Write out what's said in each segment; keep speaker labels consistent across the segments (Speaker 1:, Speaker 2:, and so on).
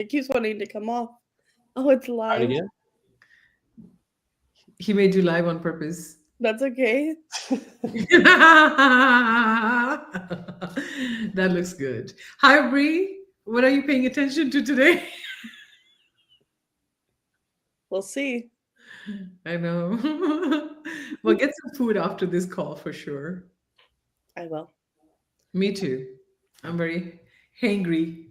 Speaker 1: It keeps wanting to come off. Oh, it's
Speaker 2: Try it
Speaker 1: live.
Speaker 2: again.
Speaker 3: He made you live on purpose.
Speaker 1: That's okay.
Speaker 3: That looks good. Hi, Bree. What are you paying attention to today?
Speaker 1: We'll see.
Speaker 3: I know. Well, get some food after this call for sure.
Speaker 1: I will.
Speaker 3: Me too. I'm very hangry.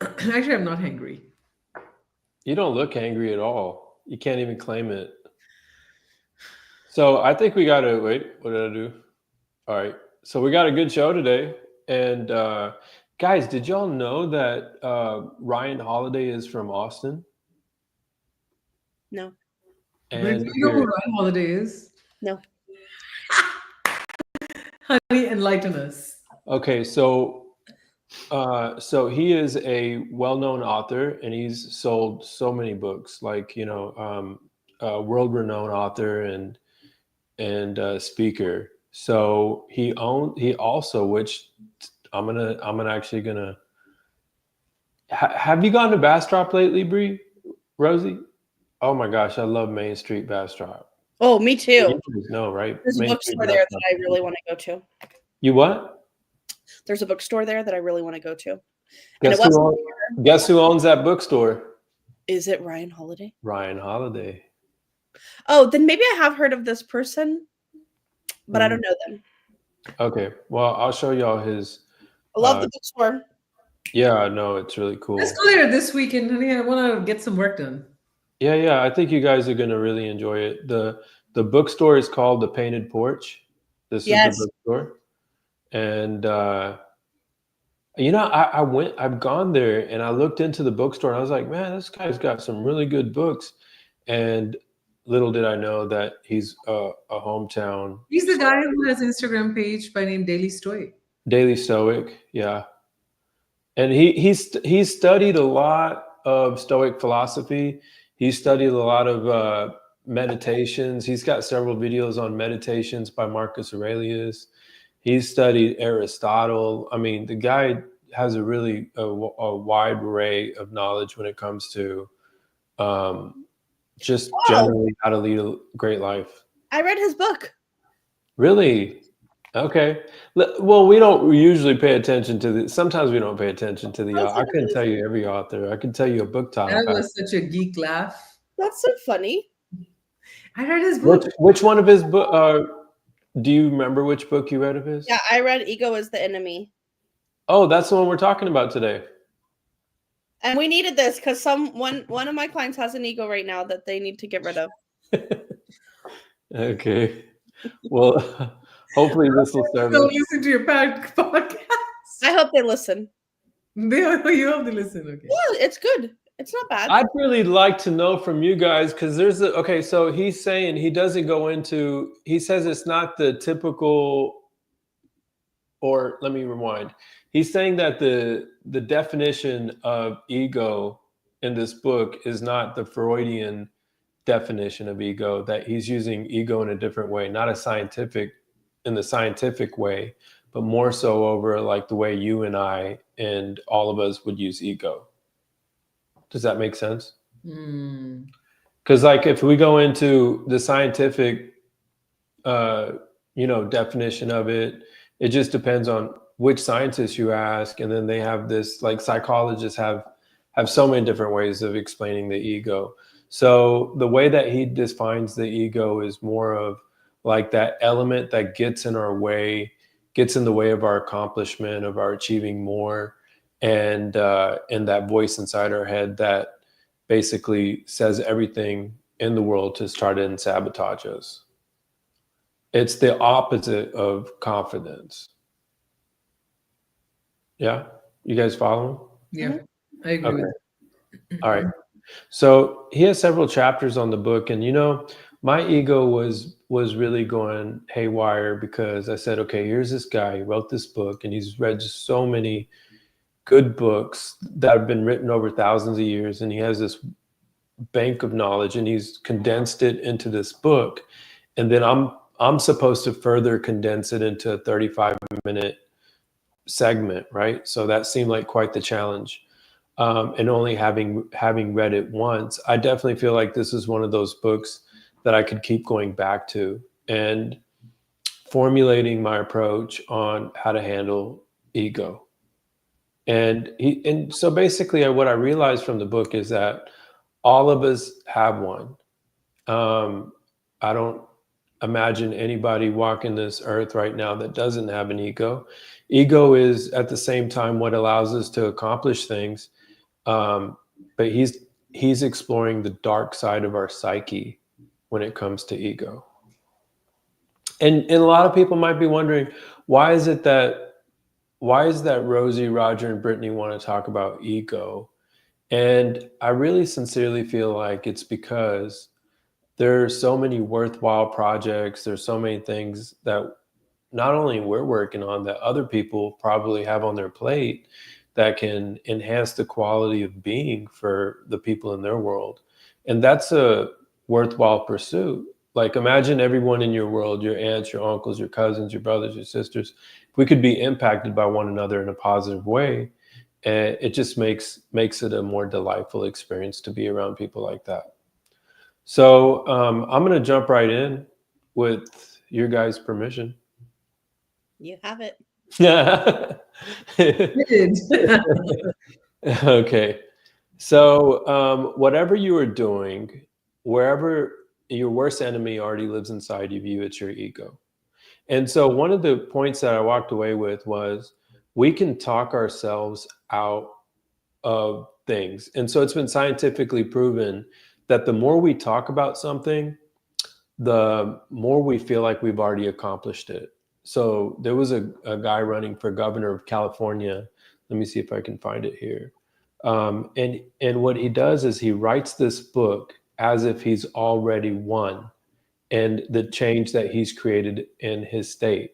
Speaker 3: Actually, I'm not hangry.
Speaker 2: You don't look angry at all. You can't even claim it. So I think we got to wait. What did I do? All right. So we got a good show today. And guys, did y'all know that Ryan Holiday is from Austin?
Speaker 1: No.
Speaker 3: Brittany,
Speaker 2: And
Speaker 3: you know who
Speaker 2: here,
Speaker 3: Ryan Holiday is?
Speaker 1: No.
Speaker 3: Honey, enlighten us.
Speaker 2: okay, so he is a well-known author, and he's sold so many books, like world-renowned author and speaker. So he also, which I'm actually gonna. Have you gone to Bastrop lately, Bree? Rosie? Oh my gosh, I love Main Street Bastrop.
Speaker 1: Oh, me too.
Speaker 2: You guys know, right?
Speaker 1: There's a
Speaker 2: Main Street
Speaker 1: bookstore there
Speaker 2: Bastrop.
Speaker 1: that I really want to go to.
Speaker 2: You what?
Speaker 1: There's a bookstore there that I really want to go to. And
Speaker 2: Guess
Speaker 1: it wasn't.
Speaker 2: guess who owns that bookstore?
Speaker 1: Is it Ryan Holiday?
Speaker 2: Ryan Holiday.
Speaker 1: Oh, then maybe I have heard of this person, but I don't know them.
Speaker 2: Okay, well, I'll show y'all his.
Speaker 1: I love the bookstore.
Speaker 2: Yeah, no, it's really cool.
Speaker 3: Let's go there this weekend, honey. I want to get some work done.
Speaker 2: Yeah, I think you guys are gonna really enjoy it. The bookstore is called The Painted Porch. This is the bookstore, and I've gone there and I looked into the bookstore and I was like, man, this guy's got some really good books. And little did I know that he's a hometown.
Speaker 3: He's the guy who has an Instagram page by name Daily Stoic.
Speaker 2: Daily Stoic, yeah. And he studied a lot of Stoic philosophy. He studied a lot of meditations. He's got several videos on meditations by Marcus Aurelius. He's studied Aristotle. I mean, the guy has a really a wide array of knowledge when it comes to just generally how to lead a great life.
Speaker 1: I read his book.
Speaker 2: Really? Okay. Well, we don't usually pay attention to the. Sometimes we don't pay attention to the. I couldn't tell you every author. I can tell you a book title.
Speaker 3: That was such a geek laugh.
Speaker 1: That's so funny.
Speaker 3: I read his book.
Speaker 2: Which one of his book? Do you remember which book you read of his?
Speaker 1: Yeah, I read Ego is the Enemy.
Speaker 2: Oh, that's the one we're talking about today.
Speaker 1: And we needed this because one of my clients has an ego right now that they need to get rid of.
Speaker 2: Okay. Well, hopefully this will serve.
Speaker 3: Don't listen to your podcast.
Speaker 1: I hope they listen.
Speaker 3: You hope they listen. Okay.
Speaker 1: Yeah, it's good. It's not bad.
Speaker 2: I'd really like to know from you guys because there's so he's saying he doesn't go into. He says it's not the typical. Or let me rewind. He's saying that the definition of ego in this book is not the Freudian definition of ego, that he's using ego in a different way, not in the scientific way, but more so over like the way you and I and all of us would use ego. Does that make sense? Because like if we go into the scientific definition of it, it just depends on which scientists you ask. And then they have this, like psychologists have so many different ways of explaining the ego. So the way that he defines the ego is more of like that element that gets in our way, gets in the way of our accomplishment, of our achieving more. And that voice inside our head that basically says everything in the world to try to sabotage us. It's the opposite of confidence. Yeah? You guys following?
Speaker 3: Yeah, I agree with
Speaker 2: that. All right. So he has several chapters on the book. And, my ego was really going haywire because I said, okay, here's this guy. He wrote this book and he's read just so many good books that have been written over thousands of years. And he has this bank of knowledge and he's condensed it into this book. And then I'm supposed to further condense it into a 35-minute segment, right? So that seemed like quite the challenge. and only having read it once, I definitely feel like this is one of those books that I could keep going back to and formulating my approach on how to handle ego. And so basically, what I realized from the book is that all of us have one. I don't imagine anybody walking this earth right now that doesn't have an ego. Ego is at the same time what allows us to accomplish things, but he's exploring the dark side of our psyche when it comes to ego. And a lot of people might be wondering, why is that Rosie, Roger, and Brittany want to talk about ego? And I really sincerely feel like it's because there are so many worthwhile projects. There's so many things that not only we're working on, that other people probably have on their plate that can enhance the quality of being for the people in their world. And that's a worthwhile pursuit. Like, imagine everyone in your world, your aunts, your uncles, your cousins, your brothers, your sisters, if we could be impacted by one another in a positive way, and it just makes it a more delightful experience to be around people like that. So I'm going to jump right in with your guys' permission.
Speaker 1: You have it.
Speaker 2: Okay. So whatever you are doing, wherever your worst enemy already lives inside of you, it's your ego. And so one of the points that I walked away with was we can talk ourselves out of things. And so it's been scientifically proven that the more we talk about something, the more we feel like we've already accomplished it. So there was a guy running for governor of California. Let me see if I can find it here. And what he does is he writes this book as if he's already won and the change that he's created in his state.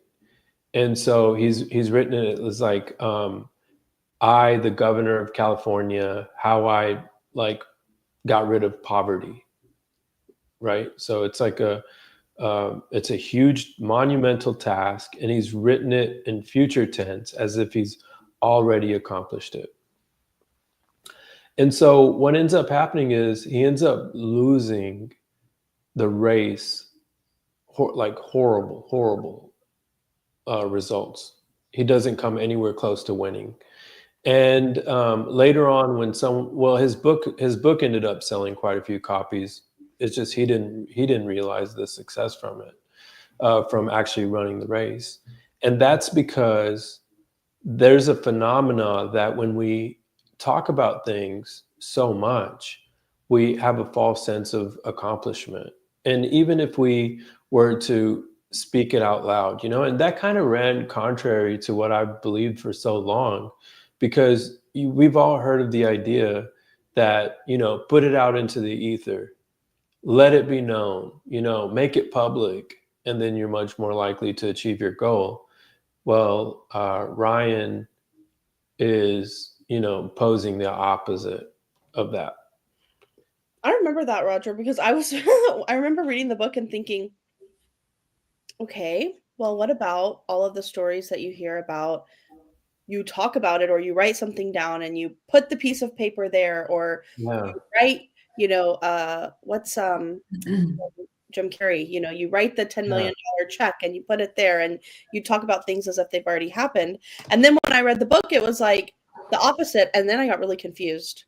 Speaker 2: And so he's written it as like, I, the governor of California, how I like got rid of poverty. Right. So it's like it's a huge monumental task, and he's written it in future tense as if he's already accomplished it. And so what ends up happening is he ends up losing the race, like horrible results. He doesn't come anywhere close to winning. And later on, when his book ended up selling quite a few copies. It's just he didn't realize the success from it, from actually running the race. And that's because there's a phenomena that when we talk about things so much, we have a false sense of accomplishment. And even if we were to speak it out loud, and that kind of ran contrary to what I've believed for so long, because we've all heard of the idea that, put it out into the ether, let it be known, make it public, and then you're much more likely to achieve your goal. Well, Ryan is, posing the opposite of that.
Speaker 1: I remember that, Roger, because I remember reading the book and thinking, okay, well, what about all of the stories that you hear about? You talk about it, or you write something down and you put the piece of paper there, or
Speaker 2: Yeah.
Speaker 1: you write, what's Jim Carrey, you write the $10 million check and you put it there and you talk about things as if they've already happened. And then when I read the book, it was like the opposite. And then I got really confused.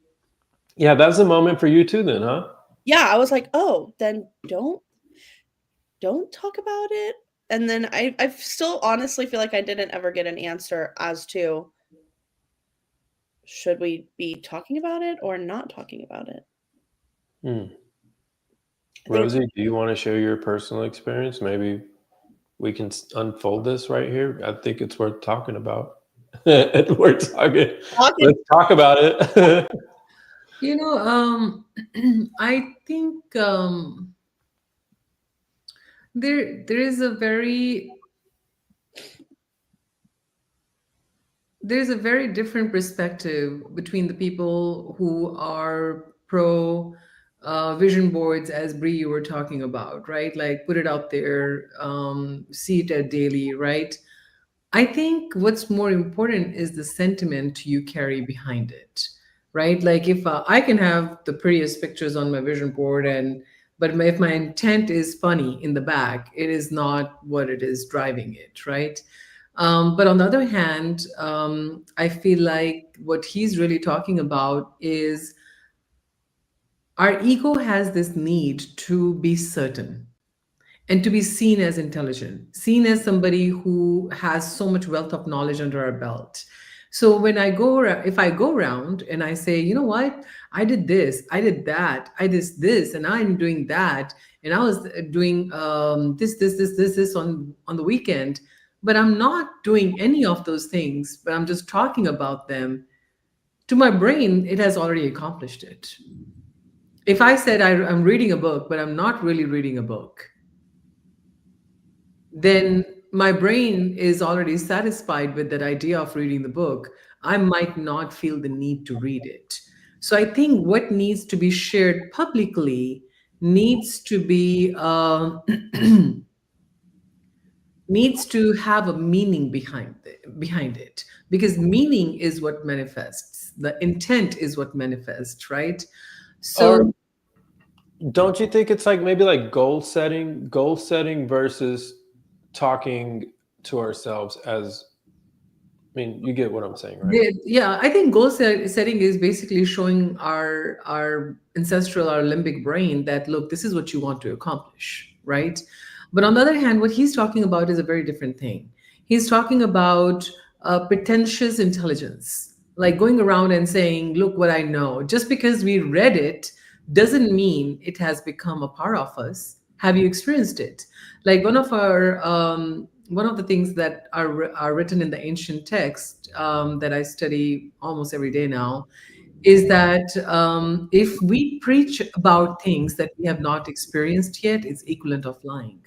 Speaker 2: Yeah, that's a moment for you too then, huh?
Speaker 1: Yeah, I was like, oh, then don't talk about it. And then I still honestly feel like I didn't ever get an answer as to should we be talking about it or not talking about it.
Speaker 2: Rosie, do you want to share your personal experience? Maybe we can unfold this right here. I think it's worth talking about. Let's talk about it.
Speaker 3: I think there's a very different perspective between the people who are pro vision boards, as Bree you were talking about, right? Like put it out there, see it daily, right? I think what's more important is the sentiment you carry behind it. right? Like if I can have the prettiest pictures on my vision board, but if my intent is funny in the back, it is not what it is driving it, right? But on the other hand, I feel like what he's really talking about is our ego has this need to be certain and to be seen as intelligent, seen as somebody who has so much wealth of knowledge under our belt. So when if I go around and I say, you know what, I did this, I did that, I did this, and I'm doing that, and I was doing this on the weekend, but I'm not doing any of those things, but I'm just talking about them. To my brain, it has already accomplished it. If I said I'm reading a book, but I'm not really reading a book, then my brain is already satisfied with that idea of reading the book. I might not feel the need to read it. So I think what needs to be shared publicly needs to be needs to have a meaning behind it, because meaning is what manifests. The intent is what manifests, right?
Speaker 2: Or
Speaker 3: So
Speaker 2: don't you think it's like maybe like goal setting versus talking to ourselves as, I mean, you get what I'm saying, right?
Speaker 3: Yeah, I think setting is basically showing our ancestral, our limbic brain that look, this is what you want to accomplish, right? But on the other hand, what he's talking about is a very different thing. He's talking about pretentious intelligence, like going around and saying, "Look what I know." Just because we read it doesn't mean it has become a part of us. Have you experienced it? Like one of the things that are written in the ancient text that I study almost every day now is that if we preach about things that we have not experienced yet, it's equivalent of lying.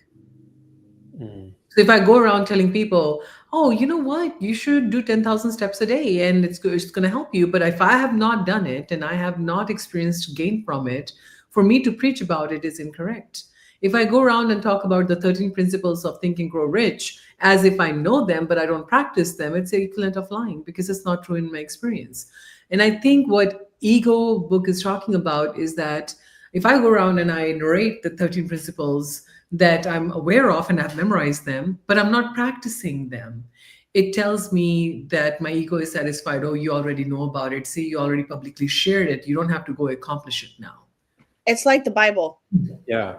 Speaker 2: Mm.
Speaker 3: So if I go around telling people, "Oh, you know what? You should do 10,000 steps a day and it's going to help you." But if I have not done it and I have not experienced gain from it, for me to preach about it is incorrect. If I go around and talk about the 13 principles of Think and Grow Rich as if I know them, but I don't practice them, it's the equivalent of lying because it's not true in my experience. And I think what Ego book is talking about is that if I go around and I narrate the 13 principles that I'm aware of and I've memorized them, but I'm not practicing them, it tells me that my ego is satisfied. Oh, you already know about it. See, you already publicly shared it. You don't have to go accomplish it now.
Speaker 1: It's like the Bible.
Speaker 2: Yeah.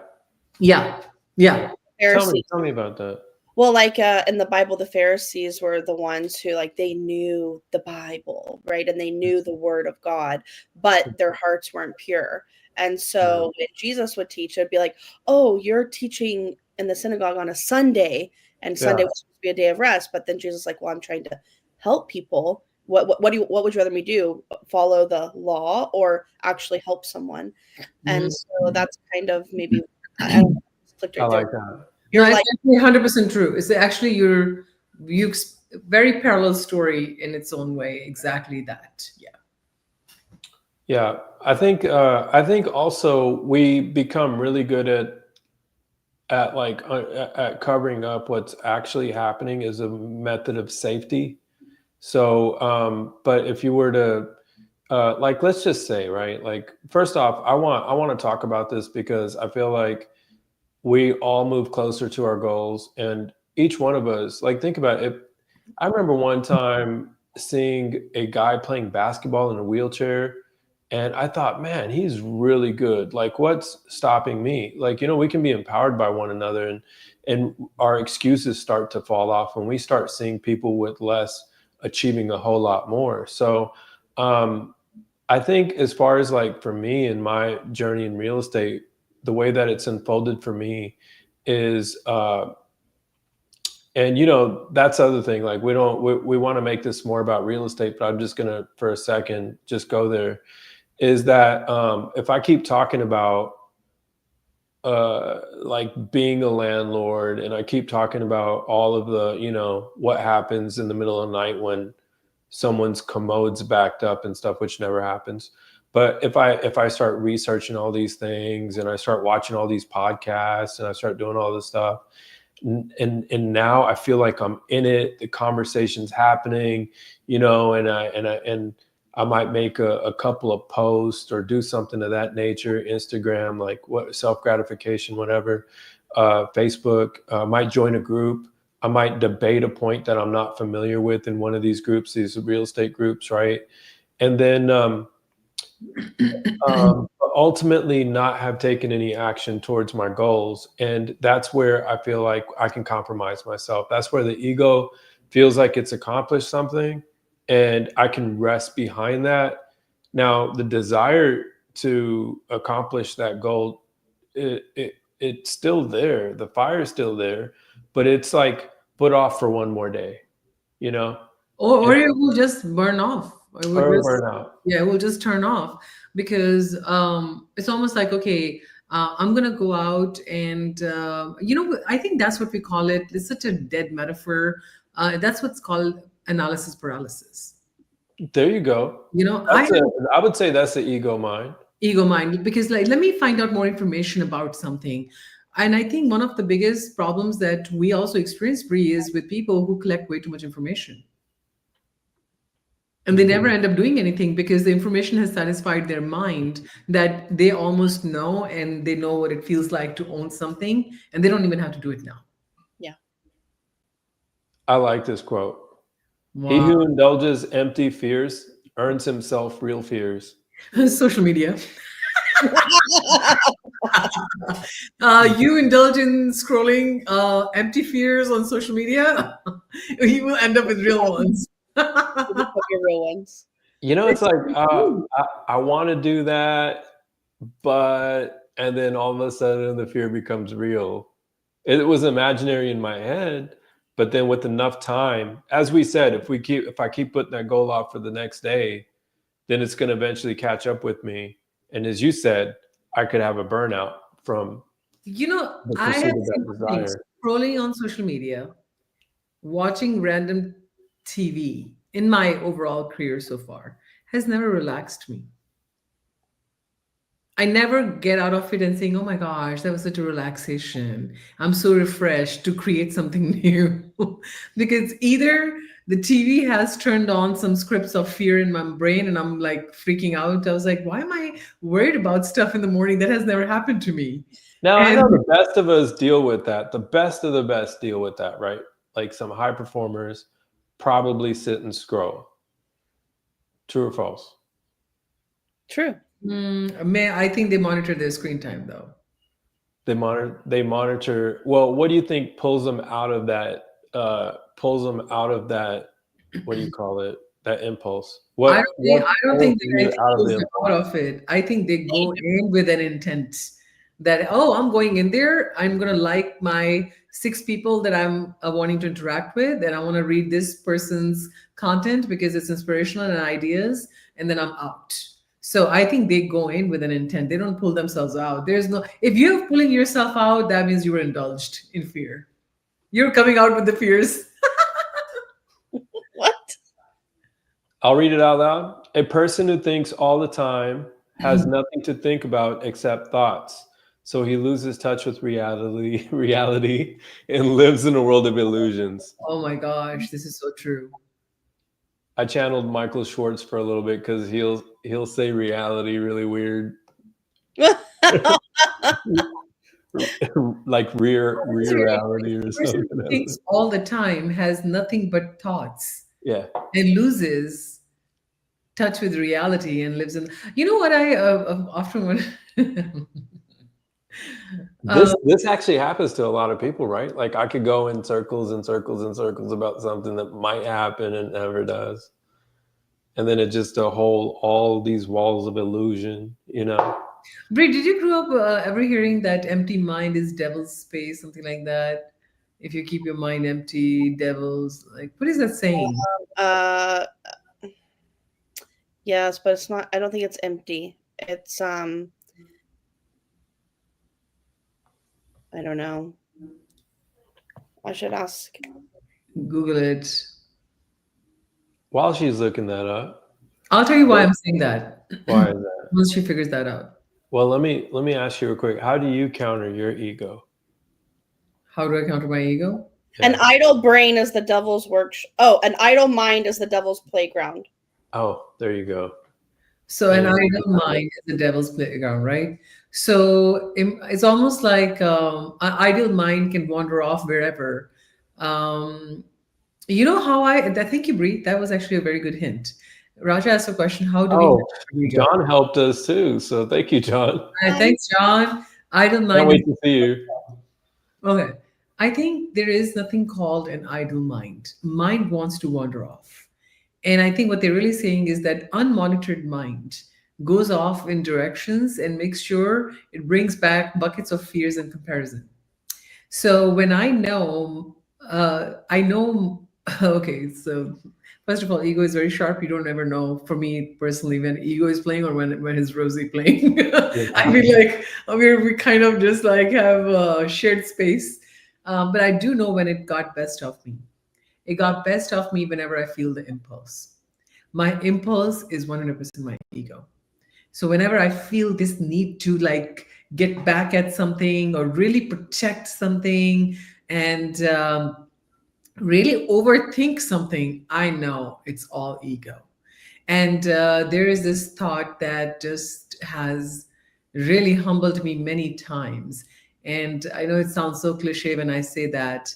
Speaker 3: Yeah. Yeah.
Speaker 1: Pharisees.
Speaker 2: Tell me about that.
Speaker 1: Well, like in the Bible, the Pharisees were the ones who, like, they knew the Bible, right? And they knew the word of God, but their hearts weren't pure. And so when Jesus would teach, it'd be like, "Oh, you're teaching in the synagogue on a Sunday, and Sunday
Speaker 2: Yeah.
Speaker 1: was supposed to be a day of rest." But then Jesus is like, "Well, I'm trying to help people. What would you rather me do? Follow the law or actually help someone?" And
Speaker 3: Mhm.
Speaker 1: so that's kind of maybe I don't know, just clicked
Speaker 2: I
Speaker 1: right there.
Speaker 2: like that.
Speaker 3: No,
Speaker 1: You're
Speaker 3: it's
Speaker 1: like,
Speaker 3: actually 100% true. It's actually you very parallel story in its own way. Exactly that. Yeah.
Speaker 2: Yeah. I think also we become really good at like at covering up what's actually happening as a method of safety. So, but if you were to, like, let's just say, right, like, first off, I want to talk about this because I feel like we all move closer to our goals, and each one of us, like, think about it. I remember one time seeing a guy playing basketball in a wheelchair, and I thought, man, he's really good. Like, what's stopping me? Like, you know, we can be empowered by one another, and our excuses start to fall off when we start seeing people with less achieving a whole lot more. So, I think as far as like for me and my journey in real estate, the way that it's unfolded for me is and you know, that's the other thing, like we want to make this more about real estate, but I'm just gonna for a second just go there, is that if I keep talking about like being a landlord, and I keep talking about all of the, you know, what happens in the middle of the night when someone's commode's backed up and stuff, which never happens. But if I start researching all these things and I start watching all these podcasts and I start doing all this stuff, and now I feel like I'm in it, the conversation's happening, you know, and I might make a couple of posts or do something of that nature. Instagram, like what self gratification, whatever. Facebook, might join a group. I might debate a point that I'm not familiar with in one of these groups, these real estate groups, right? And then ultimately not have taken any action towards my goals. And that's where I feel like I can compromise myself. That's where the ego feels like it's accomplished something and I can rest behind that. Now, the desire to accomplish that goal, it's still there. The fire is still there, but it's like put off for one more day, you know,
Speaker 3: or
Speaker 2: and,
Speaker 3: it will just burn off. It will
Speaker 2: or
Speaker 3: just,
Speaker 2: burnout.
Speaker 3: yeah, it will just turn off because it's almost like, okay, I'm gonna go out and I think that's what we call it. It's such a dead metaphor. That's what's called analysis paralysis.
Speaker 2: There you go.
Speaker 3: I
Speaker 2: That's
Speaker 3: have
Speaker 2: I would say that's the ego mind.
Speaker 3: ego mind because, like, let me find out more information about something. And I think one of the biggest problems that we also experience, Bree, is with people who collect way too much information. And they never end up doing anything because the information has satisfied their mind that they almost know, and they know what it feels like to own something, and they don't even have to do it now.
Speaker 1: Yeah.
Speaker 2: I like this quote. He
Speaker 3: Wow.
Speaker 2: who indulges empty fears earns himself real fears.
Speaker 3: Social media. You indulge in scrolling empty fears on social media, you will end up with real ones.
Speaker 1: Your real ones.
Speaker 2: It's like
Speaker 3: True.
Speaker 2: I want to do that, but and then all of a sudden the fear becomes real. It was imaginary in my head, but then with enough time, as we said, if I keep putting that goal off for the next day, then it's going to eventually catch up with me. And as you said, I could have a burnout from the
Speaker 3: I have
Speaker 2: pursuit of
Speaker 3: seen
Speaker 2: that
Speaker 3: one thing:
Speaker 2: desire.
Speaker 3: scrolling on social media, watching random TV in my overall career so far has never relaxed me. I never get out of it and saying, oh my gosh, that was such a relaxation. I'm so refreshed to create something new. Because either the TV has turned on some scripts of fear in my brain and I'm like freaking out. I was like, why am I worried about stuff in the morning that has never happened to me?
Speaker 2: Now, I know
Speaker 3: And
Speaker 2: the best of us deal with that. The best of the best deal with that, right? Like some high performers probably sit and scroll. True or false?
Speaker 1: True.
Speaker 3: I think they monitor their screen time though.
Speaker 2: They monitor. Well, what do you think pulls them out of that? Pulls them out of that. What do you call it? That impulse. What
Speaker 3: I don't
Speaker 2: pulls
Speaker 3: think that
Speaker 2: you
Speaker 3: anything
Speaker 2: out of the
Speaker 3: pulls them out
Speaker 2: impulse?
Speaker 3: of it. I think they go in with an intent that, oh, I'm going in there. I'm gonna like my six people that I'm wanting to interact with, and I want to read this person's content because it's inspirational and ideas, and then I'm out. So I think they go in with an intent. They don't pull themselves out. There's no, if you're pulling yourself out, that means you were indulged in fear. You're coming out with the fears.
Speaker 1: What?
Speaker 2: I'll read it out loud. A person who thinks all the time has nothing to think about except thoughts. So he loses touch with reality, and lives in a world of illusions.
Speaker 3: Oh my gosh, this is so true.
Speaker 2: I channeled Michael Schwartz for a little bit because he'll say reality really weird, like rear reality or
Speaker 3: Person
Speaker 2: something.
Speaker 3: who thinks all the time has nothing but thoughts
Speaker 2: Yeah.
Speaker 3: and loses touch with reality and lives in. You know what I often want. uh,
Speaker 2: This actually happens to a lot of people, right? Like I could go in circles and circles and circles about something that might happen and never does. And then it just all these walls of illusion.
Speaker 3: Brie, did you grow up ever hearing that empty mind is devil's space, something like that? If you keep your mind empty, devils, like, what is that saying?
Speaker 1: Uh, yes, but it's not. I don't think it's empty. It's I don't know. I should ask.
Speaker 3: Google it.
Speaker 2: While she's looking that up,
Speaker 3: I'll tell you why I'm saying that
Speaker 2: why is that?
Speaker 3: once she figures that out.
Speaker 2: Well, let me ask you real quick. How do you counter your ego?
Speaker 3: How do I counter my ego?
Speaker 1: An
Speaker 2: Yeah.
Speaker 1: idle brain is the devil's work. Oh, an idle mind is the devil's playground.
Speaker 2: Oh, there you go.
Speaker 3: So
Speaker 2: I
Speaker 3: an
Speaker 2: didn't see
Speaker 3: idle
Speaker 2: that yet.
Speaker 3: mind is the devil's playground, right? So it's almost like an ideal mind can wander off wherever. Um, you know how I think you breathe. That was actually a very good hint. Raja asked a question: how do we
Speaker 2: Oh,
Speaker 3: handle ego?
Speaker 2: John helped us too. So thank you, John.
Speaker 1: Hi.
Speaker 3: Thanks, John. Idle
Speaker 2: Can't
Speaker 3: mind is
Speaker 2: wait to see you.
Speaker 3: okay. I think there is nothing called an idle mind. Mind wants to wander off. And I think what they're really saying is that unmonitored mind goes off in directions and makes sure it brings back buckets of fears and comparison. So when I know, okay, so first of all, ego is very sharp. You don't ever know, for me personally, when ego is playing or when is Rosie playing. I
Speaker 2: Yeah.
Speaker 3: feel like we kind of just like have a shared space. But I do know when it got best of me. It got best of me whenever I feel the impulse. My impulse is 100% my ego. So whenever I feel this need to like get back at something or really protect something and really overthink something, I know it's all ego. And there is this thought that just has really humbled me many times. And I know it sounds so cliche when I say that.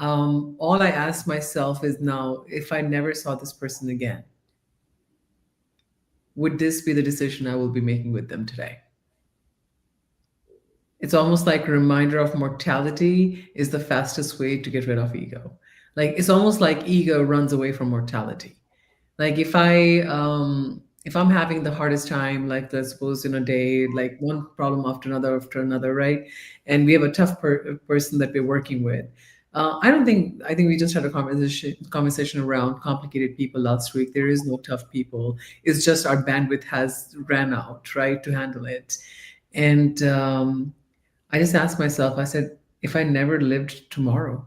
Speaker 3: All I ask myself is now, if I never saw this person again, would this be the decision I will be making with them today? It's almost like a reminder of mortality is the fastest way to get rid of ego. Like it's almost like ego runs away from mortality. Like if I'm having the hardest time, like let's suppose in a day, like one problem after another, right? And we have a tough person that we're working with. I don't think I think we just had a conversation around complicated people last week. There is no tough people. It's just our bandwidth has ran out, right, to handle it. And I just asked myself, I said, if I never lived tomorrow,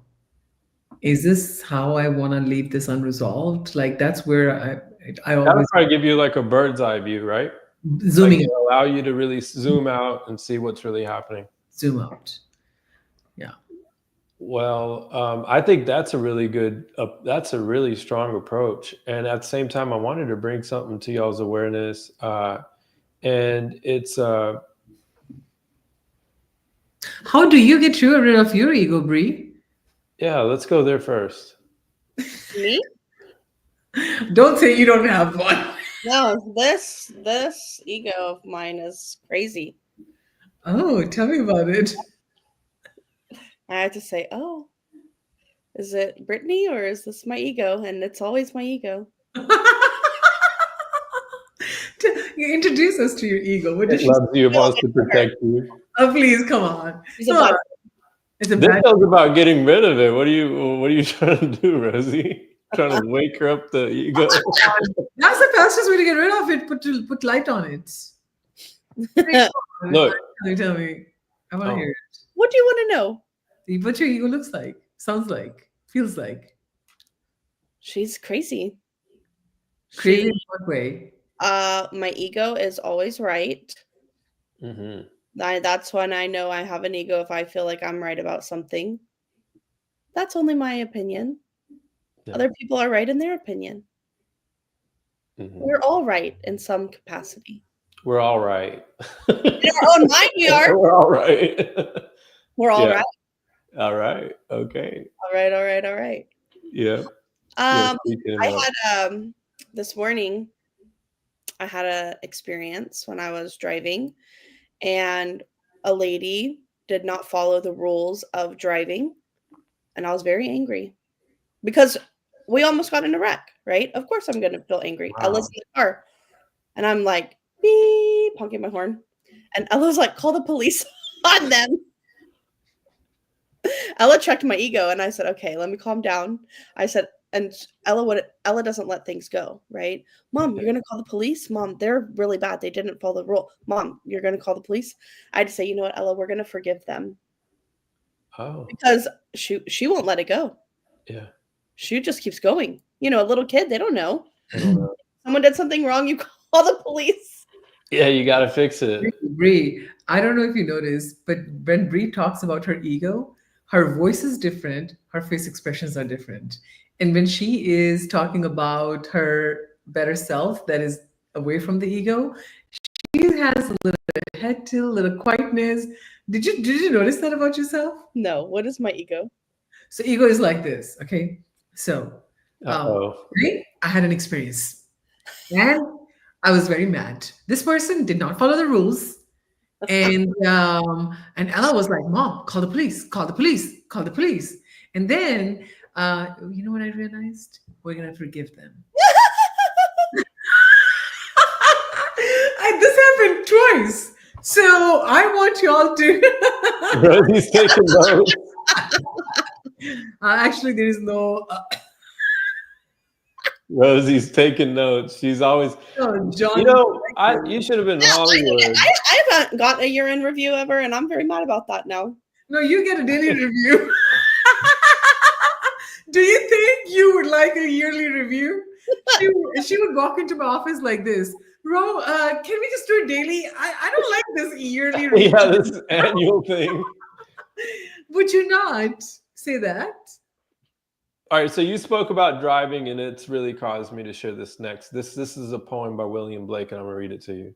Speaker 3: is this how I want to leave this unresolved? Like that's where I
Speaker 2: That'll
Speaker 3: always
Speaker 2: probably give you like a bird's eye view, right? Like
Speaker 3: zooming in,
Speaker 2: it'll allow you to really zoom out and see what's really happening.
Speaker 3: zoom out. Yeah.
Speaker 2: Well, I think that's a really good, that's a really strong approach. And at the same time, I wanted to bring something to y'all's awareness. And it's,
Speaker 3: How do you get rid of your ego, Brie?
Speaker 2: yeah, let's go there first.
Speaker 1: Me?
Speaker 3: Don't say you don't have one.
Speaker 1: No, this ego of mine is crazy.
Speaker 3: Oh, tell me about it.
Speaker 1: I had to say, "Oh, is it Brittany or is this my ego?" And it's always my ego.
Speaker 3: Introduce us to your ego. What
Speaker 2: It
Speaker 3: does she say?
Speaker 2: loves you, it
Speaker 1: No,
Speaker 2: wants to
Speaker 1: it's her.
Speaker 2: protect you.
Speaker 3: Oh, please, come on.
Speaker 1: She's a
Speaker 3: Come
Speaker 1: bad.
Speaker 3: on. It's a
Speaker 2: This
Speaker 3: bad.
Speaker 2: show's about getting rid of it. What are you trying to do, Rosie? Trying to wake her up the ego?
Speaker 3: That's the fastest way to get rid of it. Put light on it.
Speaker 2: Look.
Speaker 3: Tell me. I want to hear
Speaker 2: Oh,
Speaker 3: it.
Speaker 1: What do you want to know?
Speaker 3: See what your ego looks like, sounds like, feels like.
Speaker 1: She's crazy.
Speaker 3: Crazy
Speaker 1: She,
Speaker 3: in what way?
Speaker 1: my ego is always right.
Speaker 2: hmm
Speaker 1: That's when I know I have an ego if I feel like I'm right about something. That's only my opinion.
Speaker 2: yeah.
Speaker 1: Other people are right in their opinion.
Speaker 2: hmm
Speaker 1: We're all right in some capacity.
Speaker 2: We're all right.
Speaker 1: In our own mind, we are.
Speaker 2: We're all right.
Speaker 1: We're all
Speaker 2: Yeah.
Speaker 1: right.
Speaker 2: All right. Okay.
Speaker 1: All right. All right. All right.
Speaker 2: Yeah. Yeah. Speaking
Speaker 1: I
Speaker 2: it up.
Speaker 1: had this morning. I had a experience when I was driving, and a lady did not follow the rules of driving, and I was very angry because we almost got in a wreck. Right? Of course, I'm going to feel angry. Ella's
Speaker 2: Wow.
Speaker 1: in the car, and I'm like, beep, honking my horn, and Ella's like, call the police on them. Ella checked my ego, and I said, "Okay, let me calm down." I said, and Ella doesn't let things go, right? Mom, you're gonna call the police. Mom, they're really bad. They didn't follow the rule. Mom, you're gonna call the police. I had to say, you know what, Ella, we're gonna forgive them
Speaker 2: Oh.
Speaker 1: because she won't let it go.
Speaker 2: Yeah.
Speaker 1: She just keeps going. You know, a little kid, they don't know.
Speaker 2: I don't know.
Speaker 1: Someone did something wrong, you call the police.
Speaker 2: Yeah, you got to fix it.
Speaker 3: Brie, I don't know if you noticed, but when Brie talks about her ego, her voice is different, her face expressions are different. And when she is talking about her better self that is away from the ego. She has a little head tilt, little quietness. Did you notice that about yourself?
Speaker 1: No, what is my ego?
Speaker 3: So ego is like this, okay? So,
Speaker 2: Uh-oh.
Speaker 3: right? I had an experience, and I was very mad. This person did not follow the rules, and Ella was like, "Mom, call the police! Call the police! Call the police!" And then, you know what I realized? We're gonna forgive them. This happened twice. So I want y'all to.
Speaker 2: Rosie's taking notes.
Speaker 3: Actually, there is no.
Speaker 2: Rosie's taking notes. She's always,
Speaker 3: John.
Speaker 2: you should have been in
Speaker 1: Yeah,
Speaker 2: Hollywood.
Speaker 1: I haven't gotten a year-end review ever, and I'm very mad about that now.
Speaker 3: No, you get a daily review. Do you think you would like a yearly review? She would walk into my office like this. Ro, can we just do it daily? I don't like this yearly review.
Speaker 2: Yeah, this annual thing.
Speaker 3: Would you not say that?
Speaker 2: All right, so you spoke about driving, and it's really caused me to share this next. This is a poem by William Blake, and I'm gonna read it to you.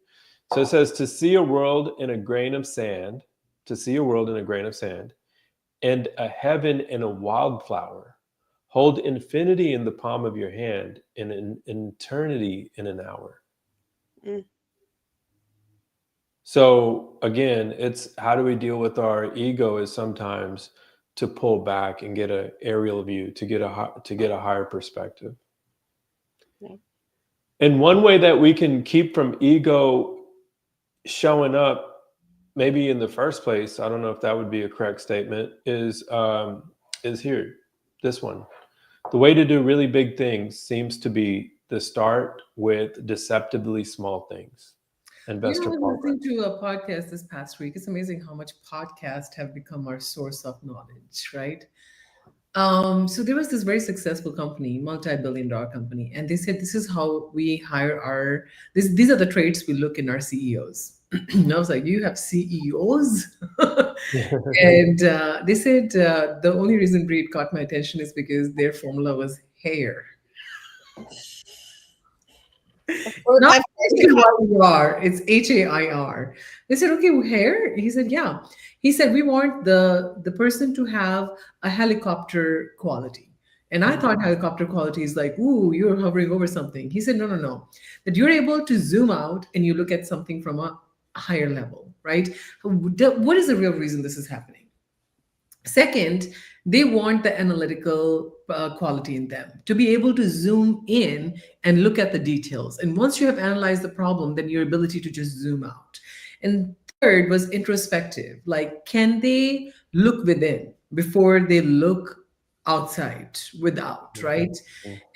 Speaker 2: So it says, "To see a world in a grain of sand, to see a world in a grain of sand, and a heaven in a wildflower. Hold infinity in the palm of your hand, and an eternity in an hour."
Speaker 1: Mm.
Speaker 2: So again, it's how do we deal with our ego is sometimes to pull back and get an aerial view, to get a higher perspective.
Speaker 1: Yeah.
Speaker 2: And one way that we can keep from ego showing up, maybe in the first place, I don't know if that would be a correct statement, is here, this one. The way to do really big things seems to be to start with deceptively small things. Investor
Speaker 3: I was
Speaker 2: Paul.
Speaker 3: listening to a podcast this past week. It's amazing how much podcasts have become our source of knowledge, right? So there was this very successful company, multi-billion-dollar company, and they said this is how we hire these are the traits we look in our CEOs. And I was like, you have CEOs? And they said the only reason Breed caught my attention is because their formula was hair. Not H-A-Y-R, it's H-A-I-R. They said, okay, well, hair? He said, yeah. He said, we want the person to have a helicopter quality. And I thought helicopter quality is like, ooh, you're hovering over something. He said, no, no, no. That you're able to zoom out and you look at something from a higher level, right? What is the real reason this is happening? Second, they want the analytical quality in them to be able to zoom in and look at the details. And once you have analyzed the problem, then your ability to just zoom out. And third was introspective. Like, can they look within before they look outside without, right?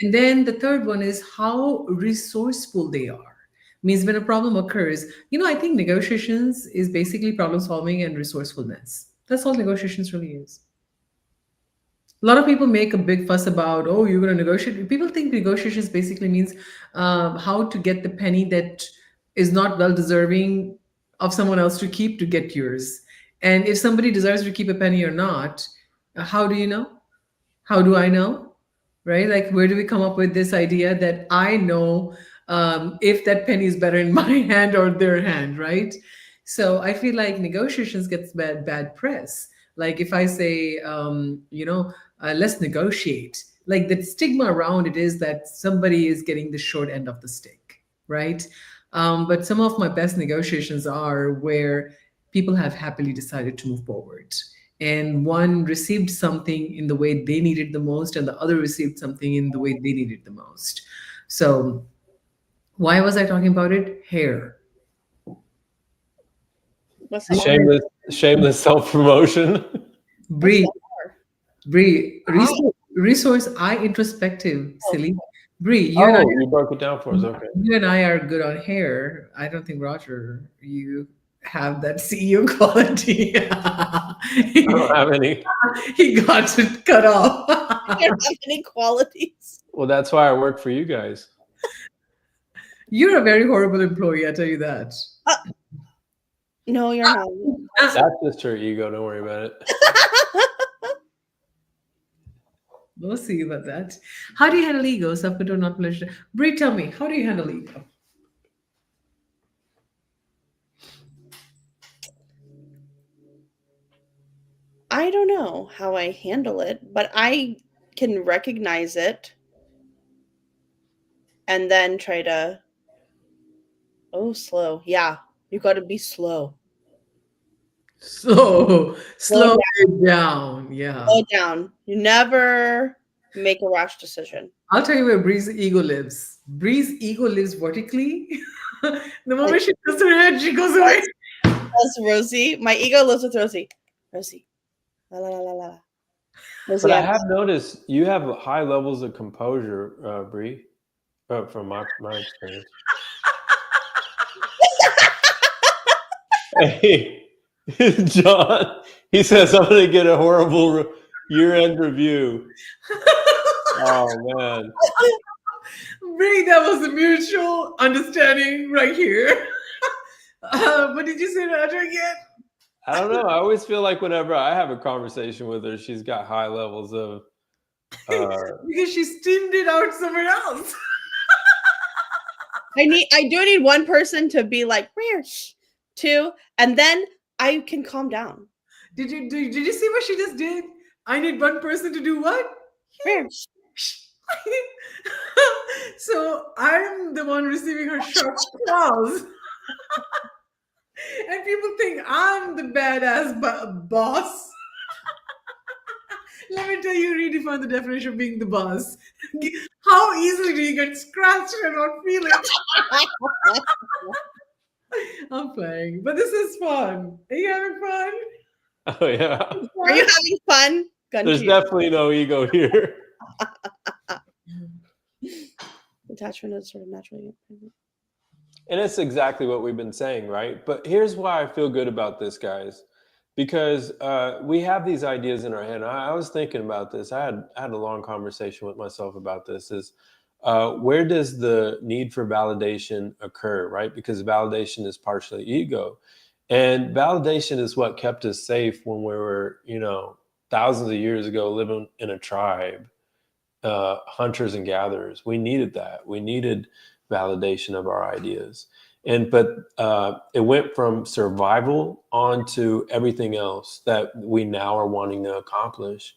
Speaker 3: And then the third one is how resourceful they are. Means when a problem occurs, I think negotiations is basically problem solving and resourcefulness. That's all negotiations really is. A lot of people make a big fuss about, oh, you're going to negotiate. People think negotiations basically means how to get the penny that is not well deserving of someone else to keep to get yours. And if somebody deserves to keep a penny or not, how do you know? How do I know? Right? Like, where do we come up with this idea that I know if that penny is better in my hand or their hand, right? So I feel like negotiations gets bad press. Like if I say, let's negotiate, like the stigma around it is that somebody is getting the short end of the stick, right? But some of my best negotiations are where people have happily decided to move forward. And one received something in the way they needed the most, and the other received something in the way they needed the most. So why was I talking about it? Hair.
Speaker 2: Shameless self-promotion.
Speaker 3: Bree, resource I introspective, silly. Bree,
Speaker 2: you broke it down for us. Okay.
Speaker 3: You and I are good on hair. I don't think, Roger, you have that CEO quality.
Speaker 2: I don't have any.
Speaker 3: He got it cut off.
Speaker 1: You don't have any qualities.
Speaker 2: Well, that's why I work for you guys.
Speaker 3: You're a very horrible employee, I tell you that.
Speaker 1: No, you're not.
Speaker 2: That's just her ego. Don't worry about it.
Speaker 3: We'll see about that. How do you handle ego? Self-control, not pleasure. Brie, tell me, how do you handle ego?
Speaker 1: I don't know how I handle it, but I can recognize it and then try to, oh, slow. Yeah, you got to be slow.
Speaker 3: Slow,
Speaker 1: Slow
Speaker 3: slow
Speaker 1: down.
Speaker 3: it down. Yeah.
Speaker 1: Slow down. You never make a rash decision.
Speaker 3: I'll tell you where Bree's ego lives. Bree's ego lives vertically. The
Speaker 1: Like,
Speaker 3: moment she turns her head, she goes away.
Speaker 1: that's Rosie. My ego lives with Rosie. Rosie. La la la la la.
Speaker 2: But
Speaker 1: Rosie,
Speaker 2: I
Speaker 1: I'm
Speaker 2: have noticed you have high levels of composure, Bree, from my experience. Hey, John, he says I'm going to get a horrible year-end review. Oh man,
Speaker 3: Bree, that was a mutual understanding right here. What did you say, Roger, again?
Speaker 2: I don't know. I always feel like whenever I have a conversation with her, she's got high levels of.
Speaker 3: Because she steamed it out somewhere else.
Speaker 1: I do need one person to be like, where? Two, and then I can calm down.
Speaker 3: Did you see what she just did? I need one person to do what?
Speaker 1: Where?
Speaker 3: So I'm the one receiving her sharp claws. And people think I'm the badass boss. Let me tell you, redefine the definition of being the boss. How easily do you get scratched and not feel it? I'm playing, but this is fun. Are you having fun?
Speaker 2: Oh yeah,
Speaker 1: Are you having fun? Gun
Speaker 2: there's
Speaker 1: to you.
Speaker 2: definitely no ego here.
Speaker 1: Attachment is sort of naturally.
Speaker 2: And it's exactly what we've been saying, right? But here's why I feel good about this, guys, because we have these ideas in our head. I was thinking about this. I had a long conversation with myself about this. Is where does the need for validation occur, right? Because validation is partially ego, and validation is what kept us safe when we were, thousands of years ago, living in a tribe, hunters and gatherers. We needed that. We needed validation of our ideas, but it went from survival on to everything else that we now are wanting to accomplish.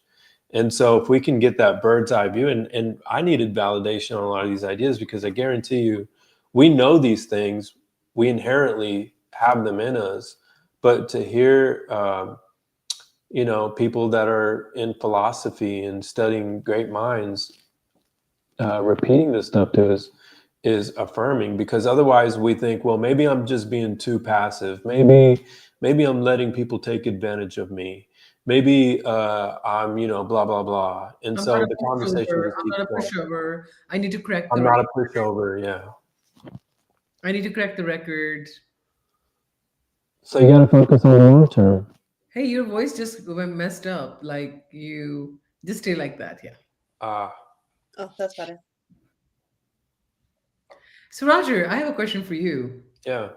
Speaker 2: And so if we can get that bird's eye view, and I needed validation on a lot of these ideas, because I guarantee you, we know these things, we inherently have them in us, but to hear people that are in philosophy and studying great minds repeating this stuff to us is affirming, because otherwise we think, well, maybe I'm just being too passive. Maybe I'm letting people take advantage of me. Maybe I'm, blah, blah, blah. And
Speaker 3: I'm not
Speaker 2: so
Speaker 3: a
Speaker 2: the conversation
Speaker 3: pushover.
Speaker 2: just
Speaker 3: I'm
Speaker 2: keeps
Speaker 3: not a
Speaker 2: going.
Speaker 3: pushover. I need to correct
Speaker 2: I'm
Speaker 3: the
Speaker 2: not a
Speaker 3: record.
Speaker 2: pushover. Yeah.
Speaker 3: I need to correct the record.
Speaker 2: So you got to focus on the long term.
Speaker 3: Hey, your voice just went messed up. Like you just stay like that. Yeah.
Speaker 2: Uh,
Speaker 1: Oh, that's better.
Speaker 3: So Roger, I have a question for you.
Speaker 2: yeah.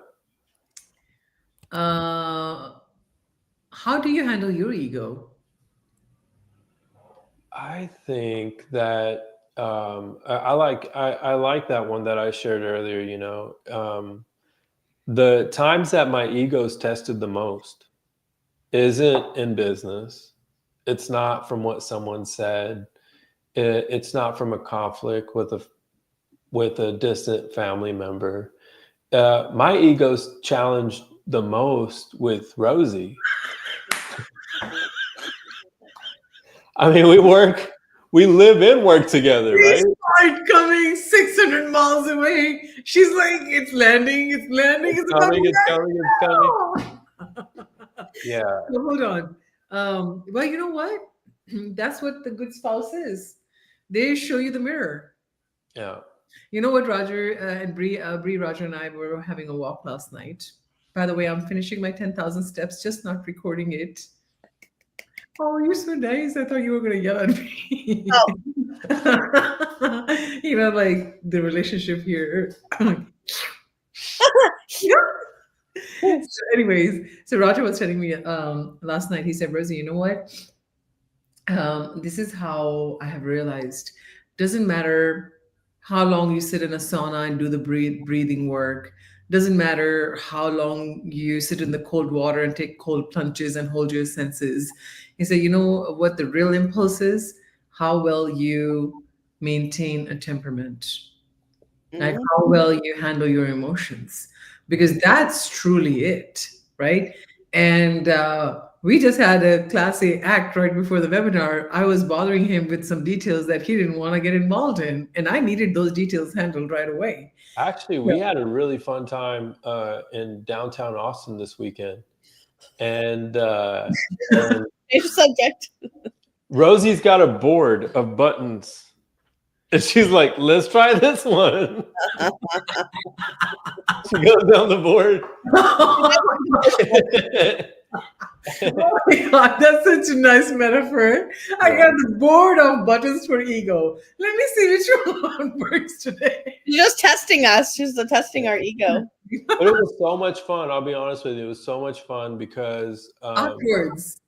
Speaker 3: Uh, how do you handle your ego?
Speaker 2: I think that I like that one that I shared earlier. The times that my ego's tested the most isn't in business. It's not from what someone said. It's not from a conflict with a distant family member. My ego's challenged the most with Rosie. I mean, we live and work together,
Speaker 3: Please
Speaker 2: right?
Speaker 3: start coming 600 miles away. She's like, it's landing, it's landing,
Speaker 2: It's
Speaker 3: it's about
Speaker 2: coming,
Speaker 3: to
Speaker 2: it's coming, it's coming.
Speaker 3: land.
Speaker 2: Yeah,
Speaker 3: So hold on. Well, you know what? That's what the good spouse is. They show you the mirror.
Speaker 2: yeah.
Speaker 3: You know what, Roger and Bree, Roger, and I were having a walk last night. By the way, I'm finishing my 10,000 steps, just not recording it. Oh, you're so nice. I thought you were going to yell at me.
Speaker 1: Oh,
Speaker 3: Like the relationship here. So anyways, so Roger was telling me last night, he said, Rosie, you know what? This is how I have realized doesn't matter how long you sit in a sauna and do the breathing work, doesn't matter how long you sit in the cold water and take cold plunges and hold your senses. He said, you know what the real impulse is? How well you maintain a temperament, like
Speaker 1: Mhm.
Speaker 3: how well you handle your emotions, because that's truly it, right? And we just had a class A act right before the webinar. I was bothering him with some details that he didn't want to get involved in, and I needed those details handled right away.
Speaker 2: Actually,
Speaker 3: Yeah.
Speaker 2: we had a really fun time in downtown Austin this weekend, and and
Speaker 1: Change the subject.
Speaker 2: Rosie's got a board of buttons, and she's like, "Let's try this one." She goes down the board.
Speaker 3: Oh my God, that's such a nice metaphor. I got the board of buttons for ego. Let me see which one works today.
Speaker 1: She's just testing us. She's testing our ego.
Speaker 2: But it was so much fun. I'll be honest with you, it was so much fun because
Speaker 3: Upwards.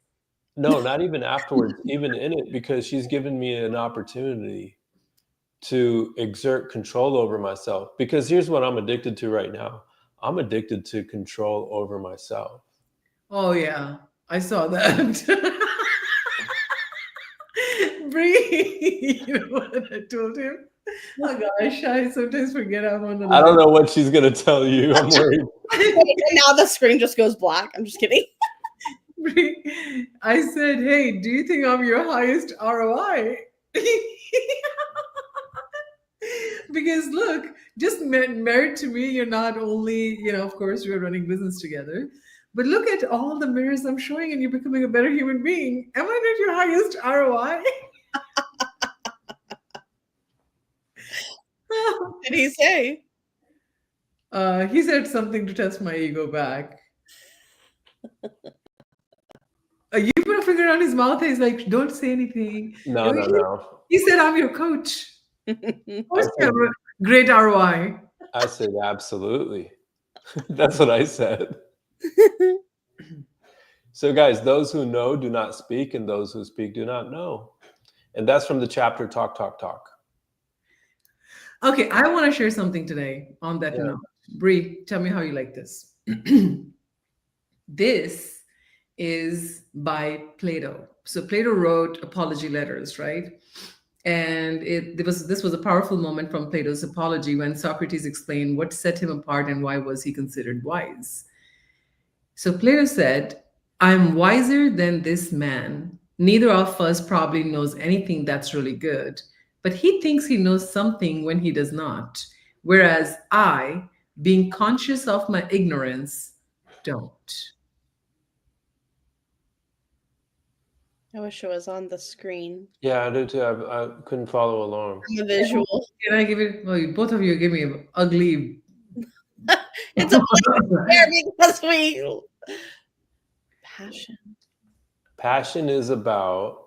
Speaker 2: no, not even afterwards, even in it, because she's given me an opportunity to exert control over myself. Because here's what I'm addicted to right now. I'm addicted to control over myself.
Speaker 3: Oh yeah, I saw that. Bree, you know what I told him? Oh gosh, I sometimes forget I'm on the
Speaker 2: I don't
Speaker 3: line.
Speaker 2: know what she's gonna tell you. I'm worried.
Speaker 1: And now the screen just goes black. I'm just kidding.
Speaker 3: Bree, I said, hey, do you think I'm your highest ROI? Because look, just married to me, you're not only, of course, we're running business together, but look at all the mirrors I'm showing and you're becoming a better human being. Am I not your highest ROI?
Speaker 1: What did he say?
Speaker 3: He said something to test my ego back. You put a finger on his mouth and he's like, don't say anything.
Speaker 2: No, no, no.
Speaker 3: He said, I'm your coach. Of
Speaker 2: I
Speaker 3: course, you
Speaker 2: said,
Speaker 3: have a great ROI.
Speaker 2: I said absolutely. That's what I said. So, guys, those who know do not speak, and those who speak do not know. And that's from the chapter Talk, Talk, Talk.
Speaker 3: Okay, I want to share something today on that
Speaker 2: Yeah.
Speaker 3: note. Bree, tell me how you like this. This is by Plato. So Plato wrote apology letters, right? And this was a powerful moment from Plato's Apology when Socrates explained what set him apart and why was he considered wise. So Plato said, I'm wiser than this man. Neither of us probably knows anything that's really good, but he thinks he knows something when he does not. Whereas I, being conscious of my ignorance, don't.
Speaker 1: I wish it was on the screen.
Speaker 2: Yeah, I do too. I couldn't follow along.
Speaker 1: The visual.
Speaker 3: Can I give it? Oh, both of you give me an ugly.
Speaker 1: It's a blank there because we passion.
Speaker 2: Passion is about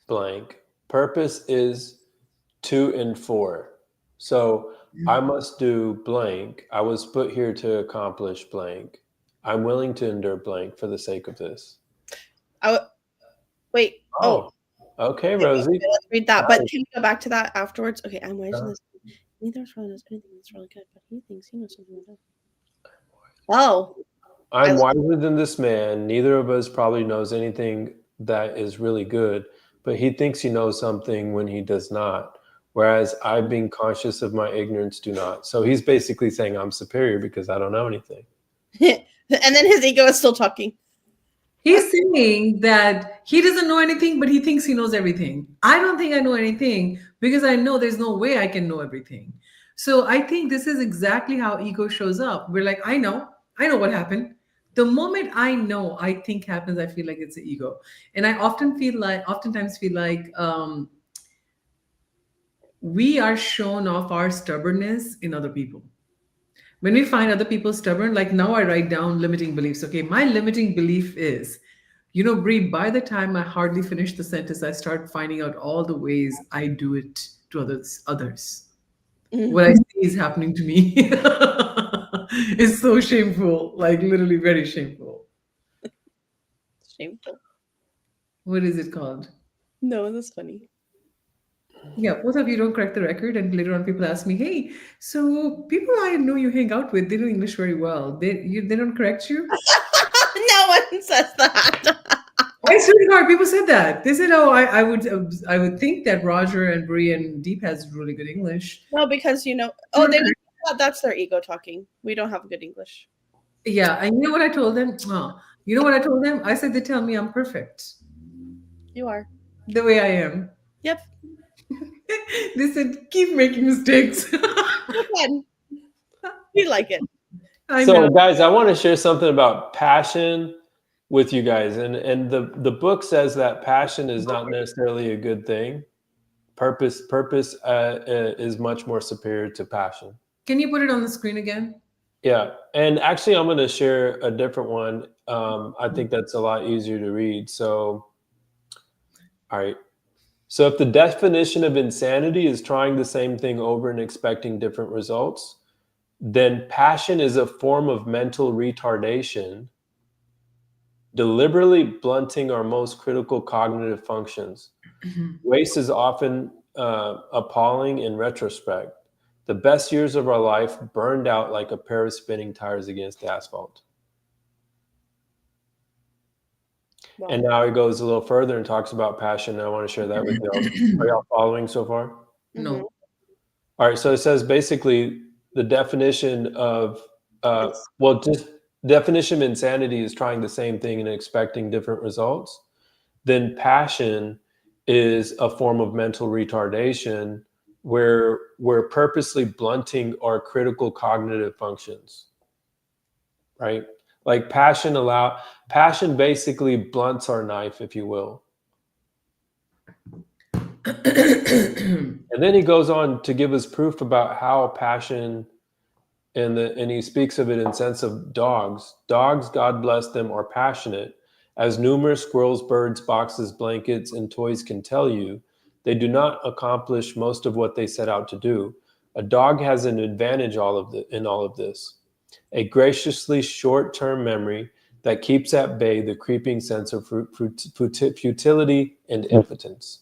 Speaker 2: blank. Purpose is to and for. So I must do blank. I was put here to accomplish blank. I'm willing to endure blank for the sake of this.
Speaker 1: Wait. Oh,
Speaker 2: okay, Rosie.
Speaker 1: okay, let's read that. But can we go back to that afterwards? Okay, I'm wiser than this. Neither of us really knows anything that's really good, but he thinks he knows something like that. Oh.
Speaker 2: I'm wiser than this man. Neither of us probably knows anything that is really good, but he thinks he knows something when he does not. Whereas I, being conscious of my ignorance, do not. So he's basically saying I'm superior because I don't know anything.
Speaker 1: And then his ego is still talking.
Speaker 3: He's saying that he doesn't know anything, but he thinks he knows everything. I don't think I know anything because I know there's no way I can know everything. So I think this is exactly how ego shows up. We're like, I know what happened. The moment I know, I think happens, I feel like it's the ego. And I oftentimes feel like we are shown off our stubbornness in other people. When we find other people stubborn, like now I write down limiting beliefs. Okay, my limiting belief is, Bree, by the time I hardly finish the sentence, I start finding out all the ways I do it to others. What I see is happening to me. It's so shameful, like literally very shameful.
Speaker 1: Shameful.
Speaker 3: What is it called?
Speaker 1: No, that's funny.
Speaker 3: Yeah, both of you don't correct the record, and later on, people ask me, "Hey, so people I know you hang out with, they know English very well. They don't correct you?"
Speaker 1: No one says that.
Speaker 3: I swear to God, people said that. They said, "Oh, I would think that Roger and Brie and Deep has really good English."
Speaker 1: No, because
Speaker 3: They
Speaker 1: oh,
Speaker 3: don't
Speaker 1: they
Speaker 3: correct-
Speaker 1: don't. That's their ego talking. We don't have good English.
Speaker 3: Yeah, and you know what I told them? Oh, you know what I told them? I said they tell me I'm perfect
Speaker 1: You are.
Speaker 3: the way I am.
Speaker 1: Yep.
Speaker 3: They said keep making mistakes.
Speaker 1: Go ahead. We like it.
Speaker 3: I know.
Speaker 2: So, guys, I want to share something about passion with you guys, and the book says that passion is not necessarily a good thing. Purpose is much more superior to passion.
Speaker 3: Can you put it on the screen again?
Speaker 2: Yeah, and actually, I'm going to share a different one. I think that's a lot easier to read. So, all right. So, if the definition of insanity is trying the same thing over and expecting different results, then passion is a form of mental retardation, deliberately blunting our most critical cognitive functions. Waste is often appalling in retrospect. The best years of our life burned out like a pair of spinning tires against asphalt.
Speaker 1: Wow.
Speaker 2: And now he goes a little further and talks about passion. I want to share that with y'all. Are y'all following so far?
Speaker 3: No.
Speaker 2: All right. So it says basically the definition of,
Speaker 1: It's-
Speaker 2: just definition of insanity is trying the same thing and expecting different results. Then passion is a form of mental retardation where we're purposely blunting our critical cognitive functions, right? Like passion basically blunts our knife, if you will. And then he goes on to give us proof about how passion, and he speaks of it in sense of dogs. Dogs, God bless them, are passionate. As numerous squirrels, birds, boxes, blankets, and toys can tell you, they do not accomplish most of what they set out to do. A dog has an advantage in all of this. A graciously short-term memory that keeps at bay the creeping sense of futility and impotence.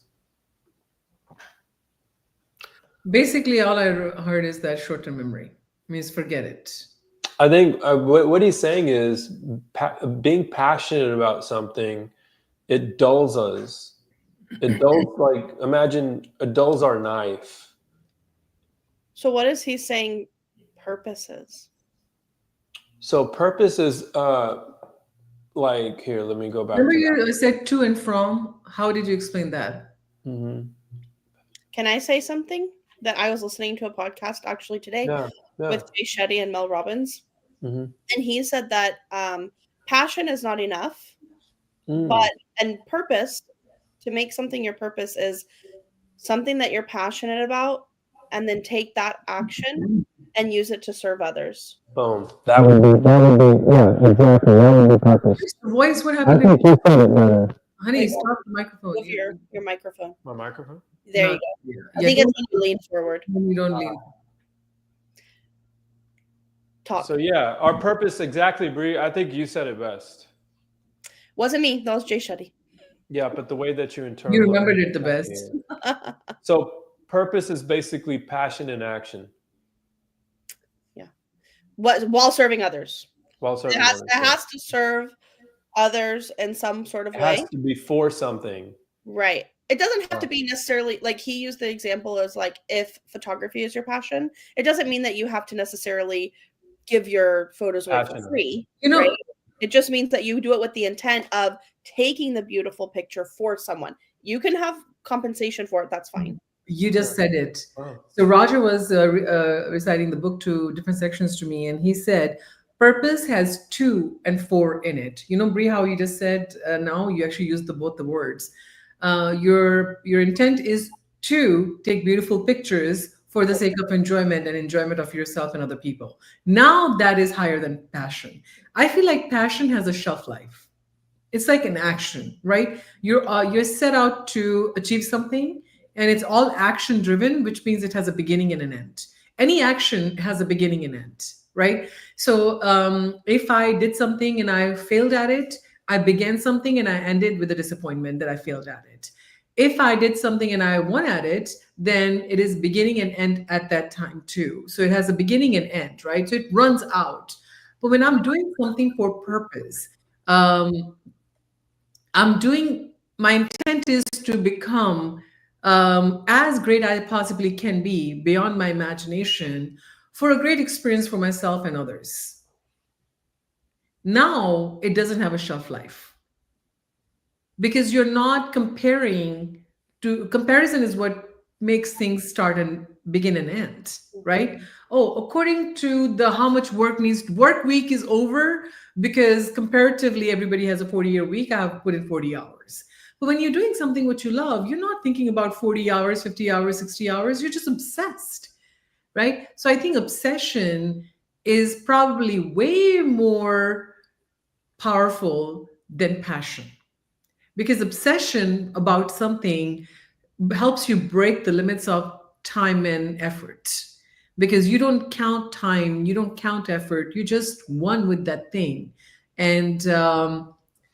Speaker 3: Basically, all I heard is that short-term memory means forget it.
Speaker 2: I think what he's saying is being passionate about something, it dulls us. It dulls, like, imagine it dulls our knife.
Speaker 1: So what is he saying purpose is?
Speaker 2: So purpose is like, here, let me go back
Speaker 3: Remember
Speaker 2: to
Speaker 3: you said to and from? How did you explain that?
Speaker 2: that.
Speaker 1: Can I say something that I was listening to a podcast actually today
Speaker 2: Yeah, yeah.
Speaker 1: with Jay Shetty and Mel Robbins?
Speaker 2: Mm-hmm.
Speaker 1: And he said that passion is not enough,
Speaker 2: Mm.
Speaker 1: and purpose, to make something your purpose, is something that you're passionate about, and then take that action and use it to serve others.
Speaker 2: Boom. That would be, yeah, exactly. That would be purpose.
Speaker 3: Voice, what
Speaker 2: I
Speaker 3: happened?
Speaker 2: think you said it better.
Speaker 3: Honey,
Speaker 1: Wait,
Speaker 3: stop the microphone.
Speaker 1: move your microphone.
Speaker 2: My microphone?
Speaker 1: There
Speaker 3: No,
Speaker 1: you go.
Speaker 3: yeah,
Speaker 1: I
Speaker 3: yeah,
Speaker 1: think it's when you lean forward.
Speaker 3: you don't lean.
Speaker 1: Talk.
Speaker 2: So yeah, our purpose, exactly, Bree. I think you said it best.
Speaker 1: Wasn't me. That was Jay Shetty.
Speaker 2: Yeah, but the way that you
Speaker 3: You
Speaker 2: internalize
Speaker 3: remembered it the best.
Speaker 2: So purpose is basically passion in action
Speaker 1: Yeah. While serving others.
Speaker 2: while
Speaker 1: It
Speaker 2: serving
Speaker 1: has,
Speaker 2: others.
Speaker 1: it has to serve others in some sort of
Speaker 2: It
Speaker 1: way.
Speaker 2: has to be for something.
Speaker 1: Right. It doesn't have to
Speaker 2: Yeah.
Speaker 1: be necessarily like he used the example as like if photography is your passion, it doesn't mean that you have to necessarily give your photos away for
Speaker 2: Passionate.
Speaker 1: free.
Speaker 3: You know,
Speaker 1: Right? It just means that you do it with the intent of taking the beautiful picture for someone. You can have compensation for it. That's fine.
Speaker 3: you just said it.
Speaker 2: Oh.
Speaker 3: So Roger was reciting the book to different sections to me, and he said, "Purpose has 2 and 4 in it." You know, Brie, how you just said now you actually used both the words. Your intent is to take beautiful pictures for the sake of enjoyment and enjoyment of yourself and other people. Now that is higher than passion. I feel like passion has a shelf life. It's like an action, right? You're set out to achieve something, and it's all action driven, which means it has a beginning and an end. Any action has a beginning and end, right? So if I did something and I failed at it, I began something and I ended with a disappointment that I failed at it. If I did something and I won at it, then it is beginning and end at that time too. So it has a beginning and end, right? So it runs out. But when I'm doing something for purpose, um, I'm doing, my intent is to become as great I possibly can be beyond my imagination for a great experience for myself and others. Now it doesn't have a shelf life because you're not comparing. To comparison is what makes things start and begin and end, right? Oh, according to the how much work week is over, because comparatively everybody has a 40-year week, I have put in 40 hours. But when you're doing something what you love, you're not thinking about 40 hours, 50 hours, 60 hours, you're just obsessed, right? So I think obsession is probably way more powerful than passion, because obsession about something helps you break the limits of time and effort, because you don't count time, you don't count effort, you just one with that thing. And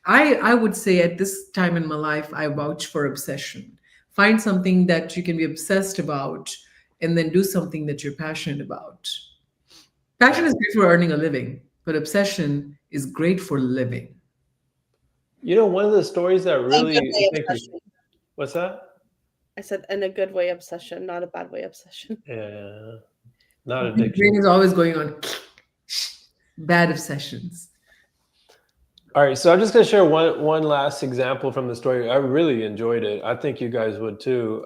Speaker 3: I would say at this time in my life I vouch for obsession. Find something that you can be obsessed about, and then do something that you're passionate about. Passion
Speaker 2: Yeah.
Speaker 3: is great for earning a living, but obsession is great for living.
Speaker 2: You know, one of the stories that
Speaker 1: A good
Speaker 2: really,
Speaker 1: way
Speaker 2: thank you.
Speaker 1: obsession.
Speaker 2: What's that?
Speaker 1: I said in a good way obsession, not a bad way obsession.
Speaker 2: Yeah, not
Speaker 3: My brain
Speaker 2: addiction.
Speaker 3: is always going on bad obsessions.
Speaker 2: All right, so I'm just going to share one last example from the story. I really enjoyed it. I think you guys would too.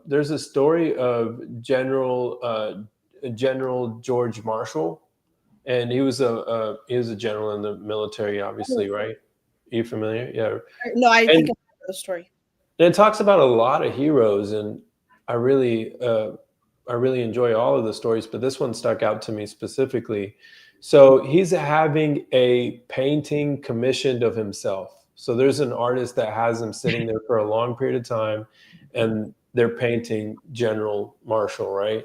Speaker 2: There's a story of General George Marshall, and he was a general in the military, obviously, right? Are you familiar? Yeah,
Speaker 1: No, I think
Speaker 2: and
Speaker 1: I remember the story.
Speaker 2: it talks about a lot of heroes, and I really I really enjoy all of the stories, but this one stuck out to me specifically. So he's having a painting commissioned of himself. So there's an artist that has him sitting there for a long period of time, and they're painting General Marshall, right?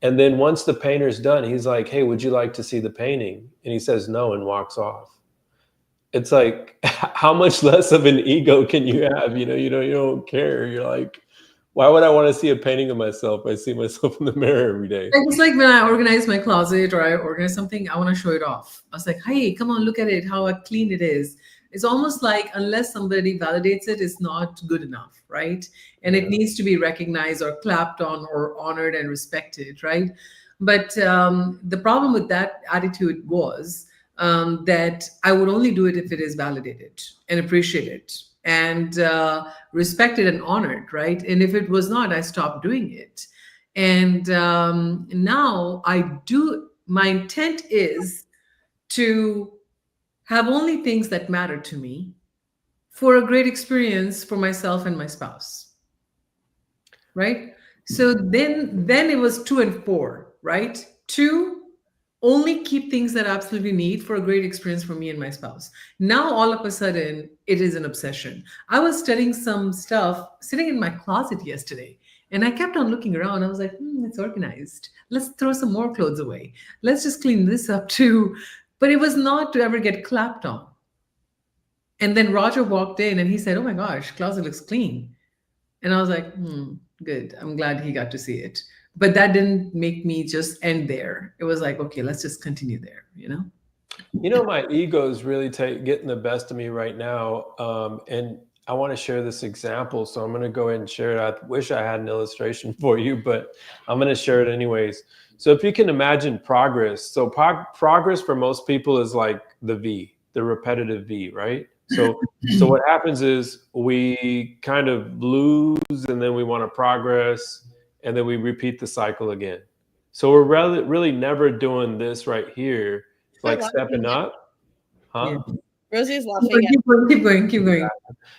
Speaker 2: And then once the painter's done, he's like, "Hey, would you like to see the painting?" And he says no and walks off. It's like, how much less of an ego can you have? You don't care. You're like, why would I want to see a painting of myself? I see myself in the mirror every day.
Speaker 3: Like, it's like when I organize my closet or I organize something, I want to show it off. I was like, hey, come on, look at it, how clean it is. It's almost like unless somebody validates it, it's not good enough, right? And it
Speaker 2: Yeah.
Speaker 3: needs to be recognized or clapped on or honored and respected, right? But the problem with that attitude was that I would only do it if it is validated and appreciated and respected and honored, right? And if it was not, I stopped doing it. And now I do, my intent is to have only things that matter to me for a great experience for myself and my spouse, right? So then it was 2 and 4, right? Two, only keep things that I absolutely need for a great experience for me and my spouse. Now all of a sudden it is an obsession. I was studying some stuff sitting in my closet yesterday, and I kept on looking around. I was like, it's organized. Let's throw some more clothes away. Let's just clean this up too. But it was not to ever get clapped on. And then Roger walked in and he said, oh my gosh, closet looks clean. And I was like, good. I'm glad he got to see it. But that didn't make me just end there. It was like, okay, let's just continue there, you know?
Speaker 2: My ego is really getting the best of me right now. And I want to share this example. So I'm going to go ahead and share it. I wish I had an illustration for you, but I'm going to share it anyways. So if you can imagine progress. So progress for most people is like the V, the repetitive V, right? So what happens is we kind of lose, and then we want to progress, and then we repeat the cycle again. So we're really never doing this right here,
Speaker 1: Stop
Speaker 2: like
Speaker 1: laughing
Speaker 2: stepping
Speaker 1: at
Speaker 2: up,
Speaker 3: Yeah.
Speaker 2: huh?
Speaker 1: Rosie is laughing at
Speaker 3: Keep going, keep going, keep going.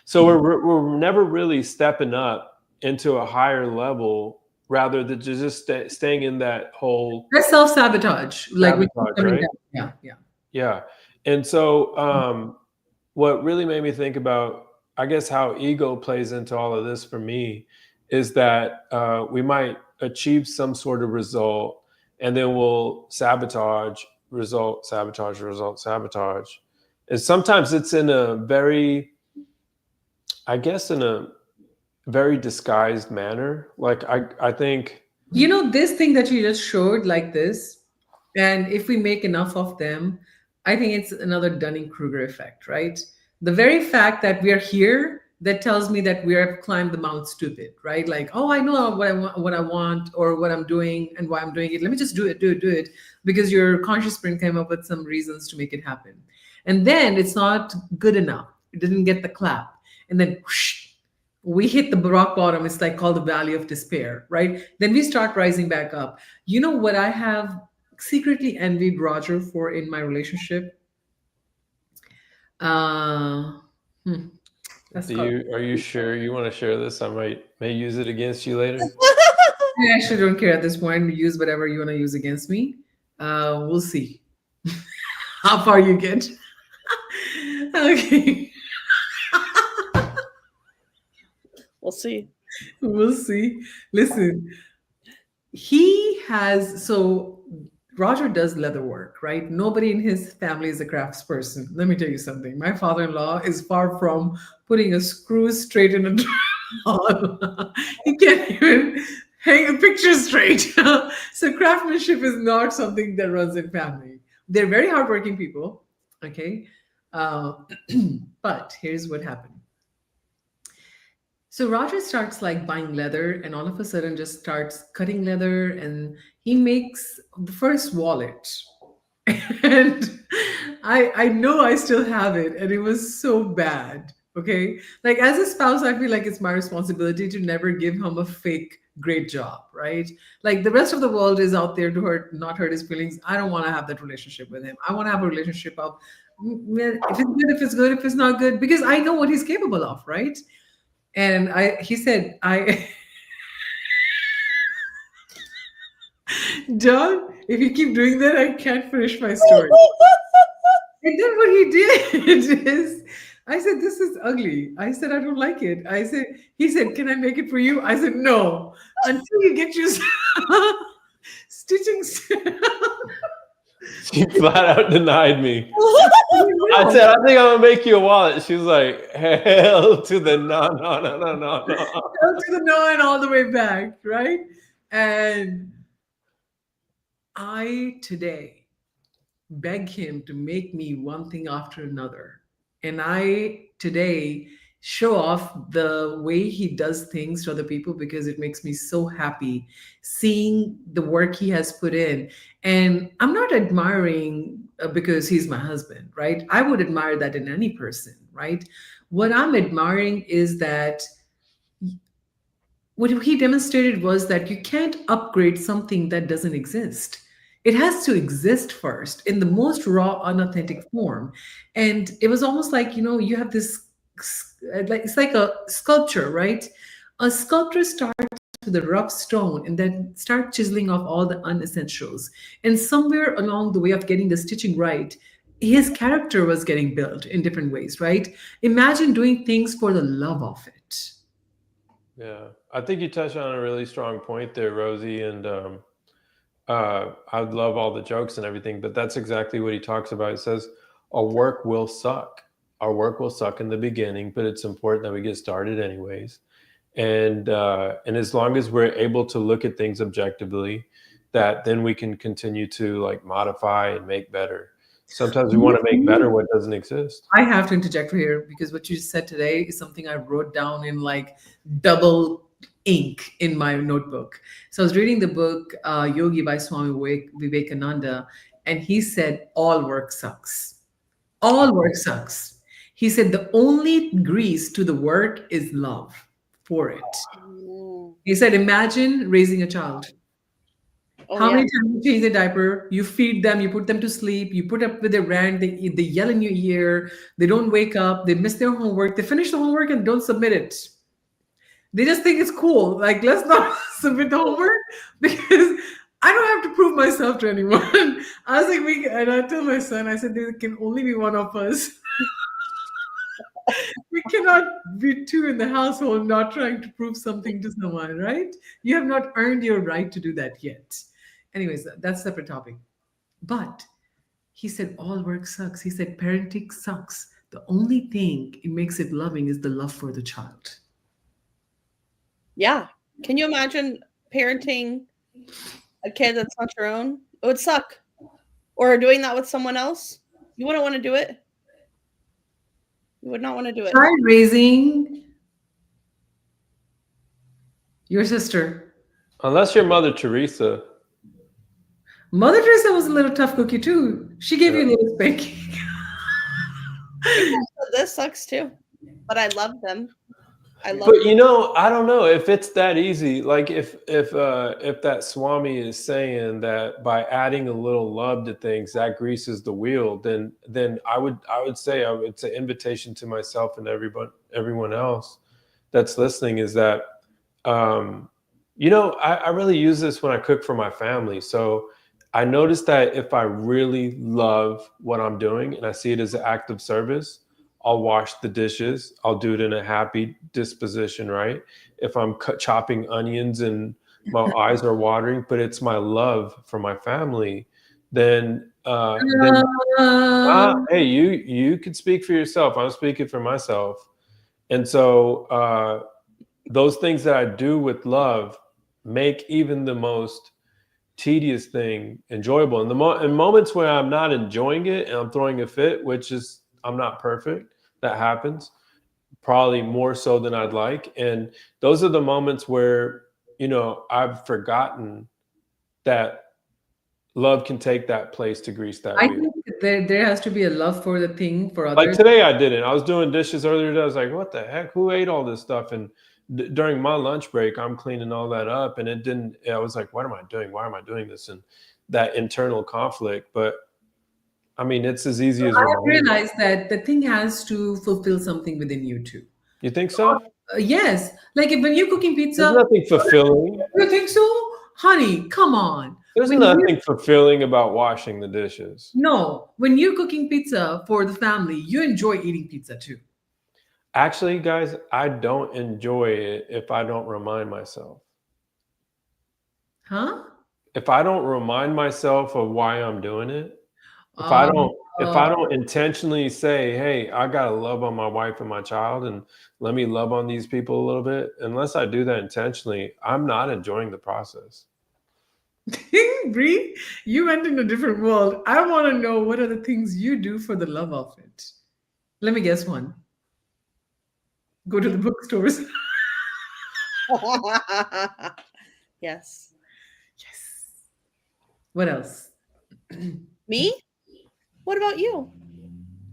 Speaker 2: So we're never really stepping up into a higher level, rather than just staying in that whole
Speaker 3: That's self-sabotage. Like we keep
Speaker 2: sabotage,
Speaker 3: coming
Speaker 2: right?
Speaker 3: down. Yeah, yeah.
Speaker 2: Yeah. And so what really made me think about, I guess, how ego plays into all of this for me is that we might achieve some sort of result, and then we'll sabotage, result, sabotage, result, sabotage. And sometimes it's in a very, I guess, in a very disguised manner. Like I think
Speaker 3: You know, this thing that you just showed, like this, and if we make enough of them, I think it's another Dunning-Kruger effect, right? The very fact that we are here, that tells me that we have climbed the Mount Stupid, right? Like, oh, I know what I want, or what I'm doing, and why I'm doing it. Let me just do it, because your conscious brain came up with some reasons to make it happen. And then it's not good enough. It didn't get the clap. And then whoosh, we hit the rock bottom. It's like called the valley of despair, right? Then we start rising back up. You know what I have secretly envied Roger for in my relationship? Uh, hmm, that's
Speaker 2: do
Speaker 3: called.
Speaker 2: you are you sure you want to share this? I may use it against you later.
Speaker 3: I actually don't care at this point. Use whatever you want to use against me. We'll see how far you get. Okay,
Speaker 1: We'll see.
Speaker 3: we'll see. Listen, he has so Roger does leather work, right? Nobody in his family is a craftsperson. Let me tell you something. My father-in-law is far from putting a screw straight in a wall. He can't even hang a picture straight. So craftsmanship is not something that runs in family. They're very hardworking people, okay? Uh, but here's what happened. So Roger starts like buying leather and all of a sudden just starts cutting leather, and he makes the first wallet. And I know I still have it, and it was so bad. Okay. Like as a spouse, I feel like it's my responsibility to never give him a fake great job, right? Like the rest of the world is out there to hurt not hurt his feelings. I don't want to have that relationship with him. I want to have a relationship of if it's good, if it's good, if it's not good, because I know what he's capable of, right? And he said, I, John, if you keep doing that, I can't finish my story. And then what he did is, I said, this is ugly. I said, I don't like it. I said, he said, can I make it for you? I said, no, until you get your stitching.
Speaker 2: She flat out denied me. I
Speaker 3: No.
Speaker 2: said, I think I'm gonna make you a wallet. She was like, hell to the no, no, no, no, no, no.
Speaker 3: Down to the no and all the way back, right? And I today beg him to make me one thing after another. And I today show off the way he does things to other people because it makes me so happy seeing the work he has put in. And I'm not admiring because he's my husband, right? I would admire that in any person, right? What I'm admiring is that what he demonstrated was that you can't upgrade something that doesn't exist. It has to exist first in the most raw, unauthentic form. And it was almost like, you have this, like it's like a sculpture, right? A sculptor starts with a rough stone and then start chiseling off all the unessentials. And somewhere along the way of getting the stitching right, his character was getting built in different ways, right? Imagine doing things for the love of it.
Speaker 2: Yeah, I think you touched on a really strong point there, Rosie. And I love all the jokes and everything, but that's exactly what he talks about. He says, "Our work will suck. Our work will suck in the beginning, but it's important that we get started anyways." And as long as we're able to look at things objectively, that then we can continue to like modify and make better. Sometimes we want to make better what doesn't exist.
Speaker 3: I have to interject here because what you said today is something I wrote down in like double ink in my notebook. So I was reading the book Yogi by Swami Vivekananda, and he said, all work sucks. All work sucks. He said, the only grease to the work is love for it.
Speaker 1: Mm.
Speaker 3: He said, imagine raising a child.
Speaker 1: Oh
Speaker 3: How
Speaker 1: yeah.
Speaker 3: many times you change the diaper? You feed them, you put them to sleep, you put up with their rant, they yell in your ear, they don't wake up, they miss their homework, they finish the homework and don't submit it. They just think it's cool. Like, let's not submit the homework because I don't have to prove myself to anyone. I was like, and I told my son, I said, there can only be one of us. We cannot be two in the household not trying to prove something to someone, right? You have not earned your right to do that yet. Anyways, that's a separate topic. But he said, all work sucks. He said, parenting sucks. The only thing it makes it loving is the love for the child.
Speaker 1: Yeah. Can you imagine parenting a kid that's not your own? It would suck. Or doing that with someone else? You wouldn't wanna do it. You would not wanna do it.
Speaker 3: Try raising your sister.
Speaker 2: Unless you're Mother Teresa.
Speaker 3: Mother Teresa was a little tough cookie too. She gave
Speaker 2: Yeah.
Speaker 3: you a little spanking.
Speaker 1: Yeah, so this sucks too, but I love them. I love
Speaker 2: But you know, I don't know if it's that easy. Like if that Swami is saying that by adding a little love to things that greases the wheel, then I would say it's an invitation to myself and everyone else that's listening is that um, I really use this when I cook for my family. So I notice that if I really love what I'm doing and I see it as an act of service, I'll wash the dishes. I'll do it in a happy disposition, right? If I'm chopping onions and my eyes are watering, but it's my love for my family, then
Speaker 3: Um,
Speaker 2: hey, you can speak for yourself. I'm speaking for myself, and so those things that I do with love make even the most tedious thing enjoyable. And in moments where I'm not enjoying it and I'm throwing a fit, which is I'm not perfect, that happens probably more so than I'd like. And those are the moments where I've forgotten that love can take that place to grease that
Speaker 3: I
Speaker 2: wheel.
Speaker 3: think there has to be a love for the thing for
Speaker 2: Like
Speaker 3: others.
Speaker 2: today, I didn't. I was doing dishes earlier today. I was like, "What the heck? Who ate all this stuff?" And during my lunch break, I'm cleaning all that up, and it didn't. I was like, "What am I doing? Why am I doing this?" And that internal conflict. But I mean, it's as easy as
Speaker 3: I have
Speaker 2: reminding.
Speaker 3: realized that the thing has to fulfill something within you too.
Speaker 2: You think so?
Speaker 3: Yes, like if when you're cooking
Speaker 2: There's
Speaker 3: pizza,
Speaker 2: nothing fulfilling.
Speaker 3: you think so, honey? Come on.
Speaker 2: There's
Speaker 3: When you
Speaker 2: nothing fulfilling about washing the dishes.
Speaker 3: no, when you're cooking pizza for the family, you enjoy eating pizza too,
Speaker 2: Actually, guys, I don't enjoy it if I don't remind myself.
Speaker 3: huh?
Speaker 2: If I don't remind myself of why I'm doing it, if I
Speaker 3: Um,
Speaker 2: don't if I don't intentionally say, "Hey, I gotta love on my wife and my child, and let me love on these people a little bit," unless I do that intentionally, I'm not enjoying the process.
Speaker 3: Bree, you went in a different world. I want to know what are the things you do for the love of it. Let me guess one. Go to the bookstores.
Speaker 1: Yes.
Speaker 3: Yes. What else?
Speaker 1: Me? What about you?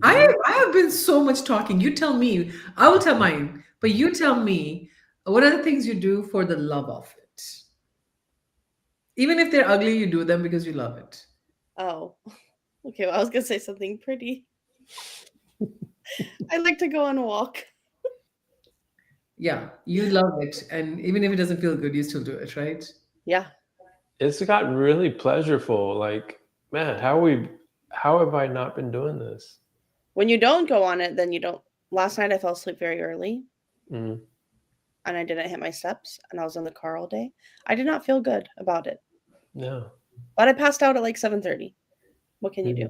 Speaker 3: I have been so much talking. You tell me. I will tell mine, but you tell me what are the things you do for the love of it. Even if they're ugly, you do them because you love it.
Speaker 1: Oh. Okay, well, I was gonna say something pretty. I like to go on a walk.
Speaker 3: Yeah, you love it, and even if it doesn't feel good, you still do it, right?
Speaker 1: Yeah.
Speaker 2: It's gotten really pleasurable. Like, man, how have I not been doing this?
Speaker 1: When you don't go on it, then you don't. Last night I fell asleep very early
Speaker 2: Mm,
Speaker 1: and I didn't hit my steps and I was in the car all day. I did not feel good about it.
Speaker 2: yeah.
Speaker 1: But I passed out at like 7:30. What can you do?
Speaker 2: Mhm.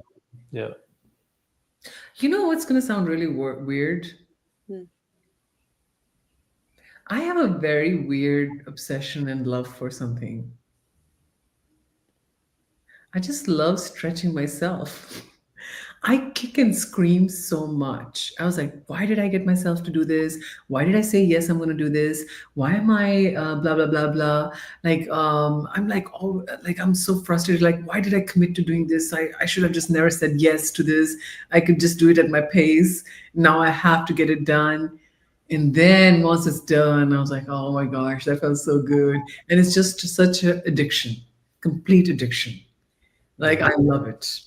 Speaker 2: Yeah.
Speaker 3: You know what's going to sound really weird?
Speaker 1: Hmm.
Speaker 3: I have a very weird obsession and love for something. I just love stretching myself. I kick and scream so much. I was like, why did I get myself to do this? Why did I say yes? I'm going to do this. Why am I blah blah blah blah? Like I'm like oh like I'm so frustrated. Like why did I commit to doing this? I should have just never said yes to this. I could just do it at my pace. Now I have to get it done. And then once it's done, I was like, oh my gosh, that felt so good. And it's just such an addiction, complete addiction. Like
Speaker 2: Yeah.
Speaker 3: I love it.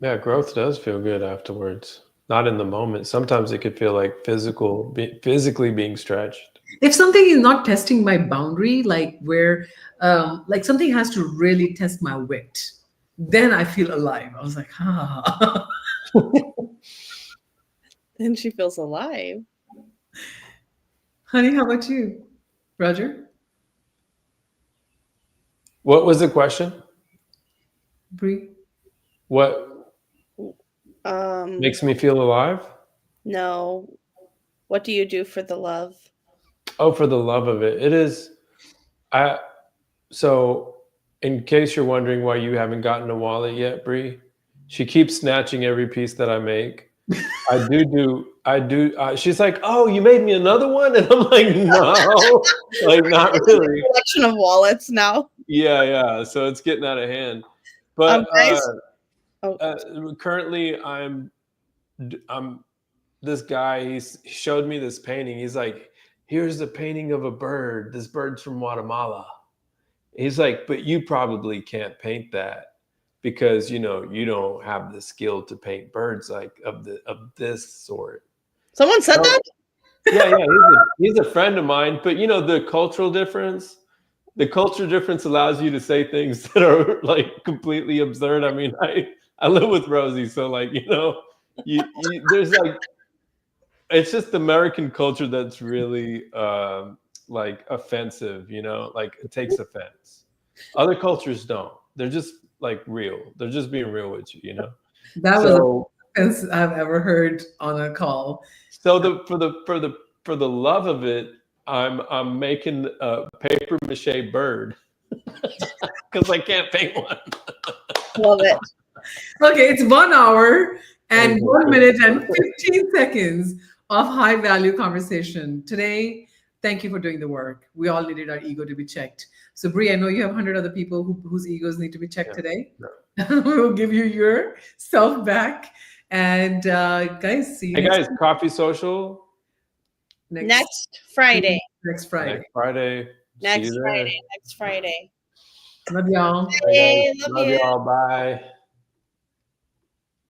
Speaker 2: Yeah, growth does feel good afterwards. Not in the moment. Sometimes it could feel like physically being stretched.
Speaker 3: If something is not testing my boundary, like where like something has to really test my wit, then I feel alive. I was like, ah.
Speaker 1: Then she feels alive.
Speaker 3: Honey, how about you, Roger?
Speaker 2: What was the question?
Speaker 3: Bree?
Speaker 2: What
Speaker 1: Um,
Speaker 2: makes me feel alive?
Speaker 1: no. What do you do for the love?
Speaker 2: Oh, for the love of it. It is. I So in case you're wondering why you haven't gotten a wallet yet, Bree, she keeps snatching every piece that I make. I do. She's like, "Oh, you made me another one," and I'm like, "No, like not
Speaker 1: It's a
Speaker 2: really."
Speaker 1: collection of wallets now.
Speaker 2: Yeah, yeah. So it's getting out of hand. But
Speaker 1: Guys. Oh,
Speaker 2: currently, I'm this guy. He showed me this painting. He's like, "Here's the painting of a bird. This bird's from Guatemala." He's like, "But you probably can't paint that because you don't have the skill to paint birds like of this sort."
Speaker 1: someone said
Speaker 2: Oh,
Speaker 1: that?
Speaker 2: yeah, yeah. He's a friend of mine, but the cultural difference. The culture difference allows you to say things that are like completely absurd. I mean, I live with Rosie, so like there's like it's just American culture that's really like offensive. Like it takes offense. Other cultures don't. They're just like real. They're just being real with you.
Speaker 3: That was the
Speaker 2: So
Speaker 3: best I've ever heard on a call.
Speaker 2: so for the love of it, I'm making a paper mache bird because I can't paint one.
Speaker 1: Love it.
Speaker 3: Okay, it's 1 hour and
Speaker 2: Okay.
Speaker 3: 1 minute and 15 seconds of high value conversation. Today, thank you for doing the work. We all needed our ego to be checked. So, Brie, I know you have 100 other people whose egos need to be checked today. We'll give you your self back. And guys, see you
Speaker 2: Hey guys, coffee social
Speaker 1: Next Friday.
Speaker 3: next Friday.
Speaker 2: next Friday. See
Speaker 1: Next
Speaker 2: you there.
Speaker 1: Friday. Next Friday.
Speaker 3: Love y'all.
Speaker 2: Hey
Speaker 1: Hey,
Speaker 2: guys,
Speaker 1: love
Speaker 2: love
Speaker 1: you.
Speaker 2: y'all. Bye.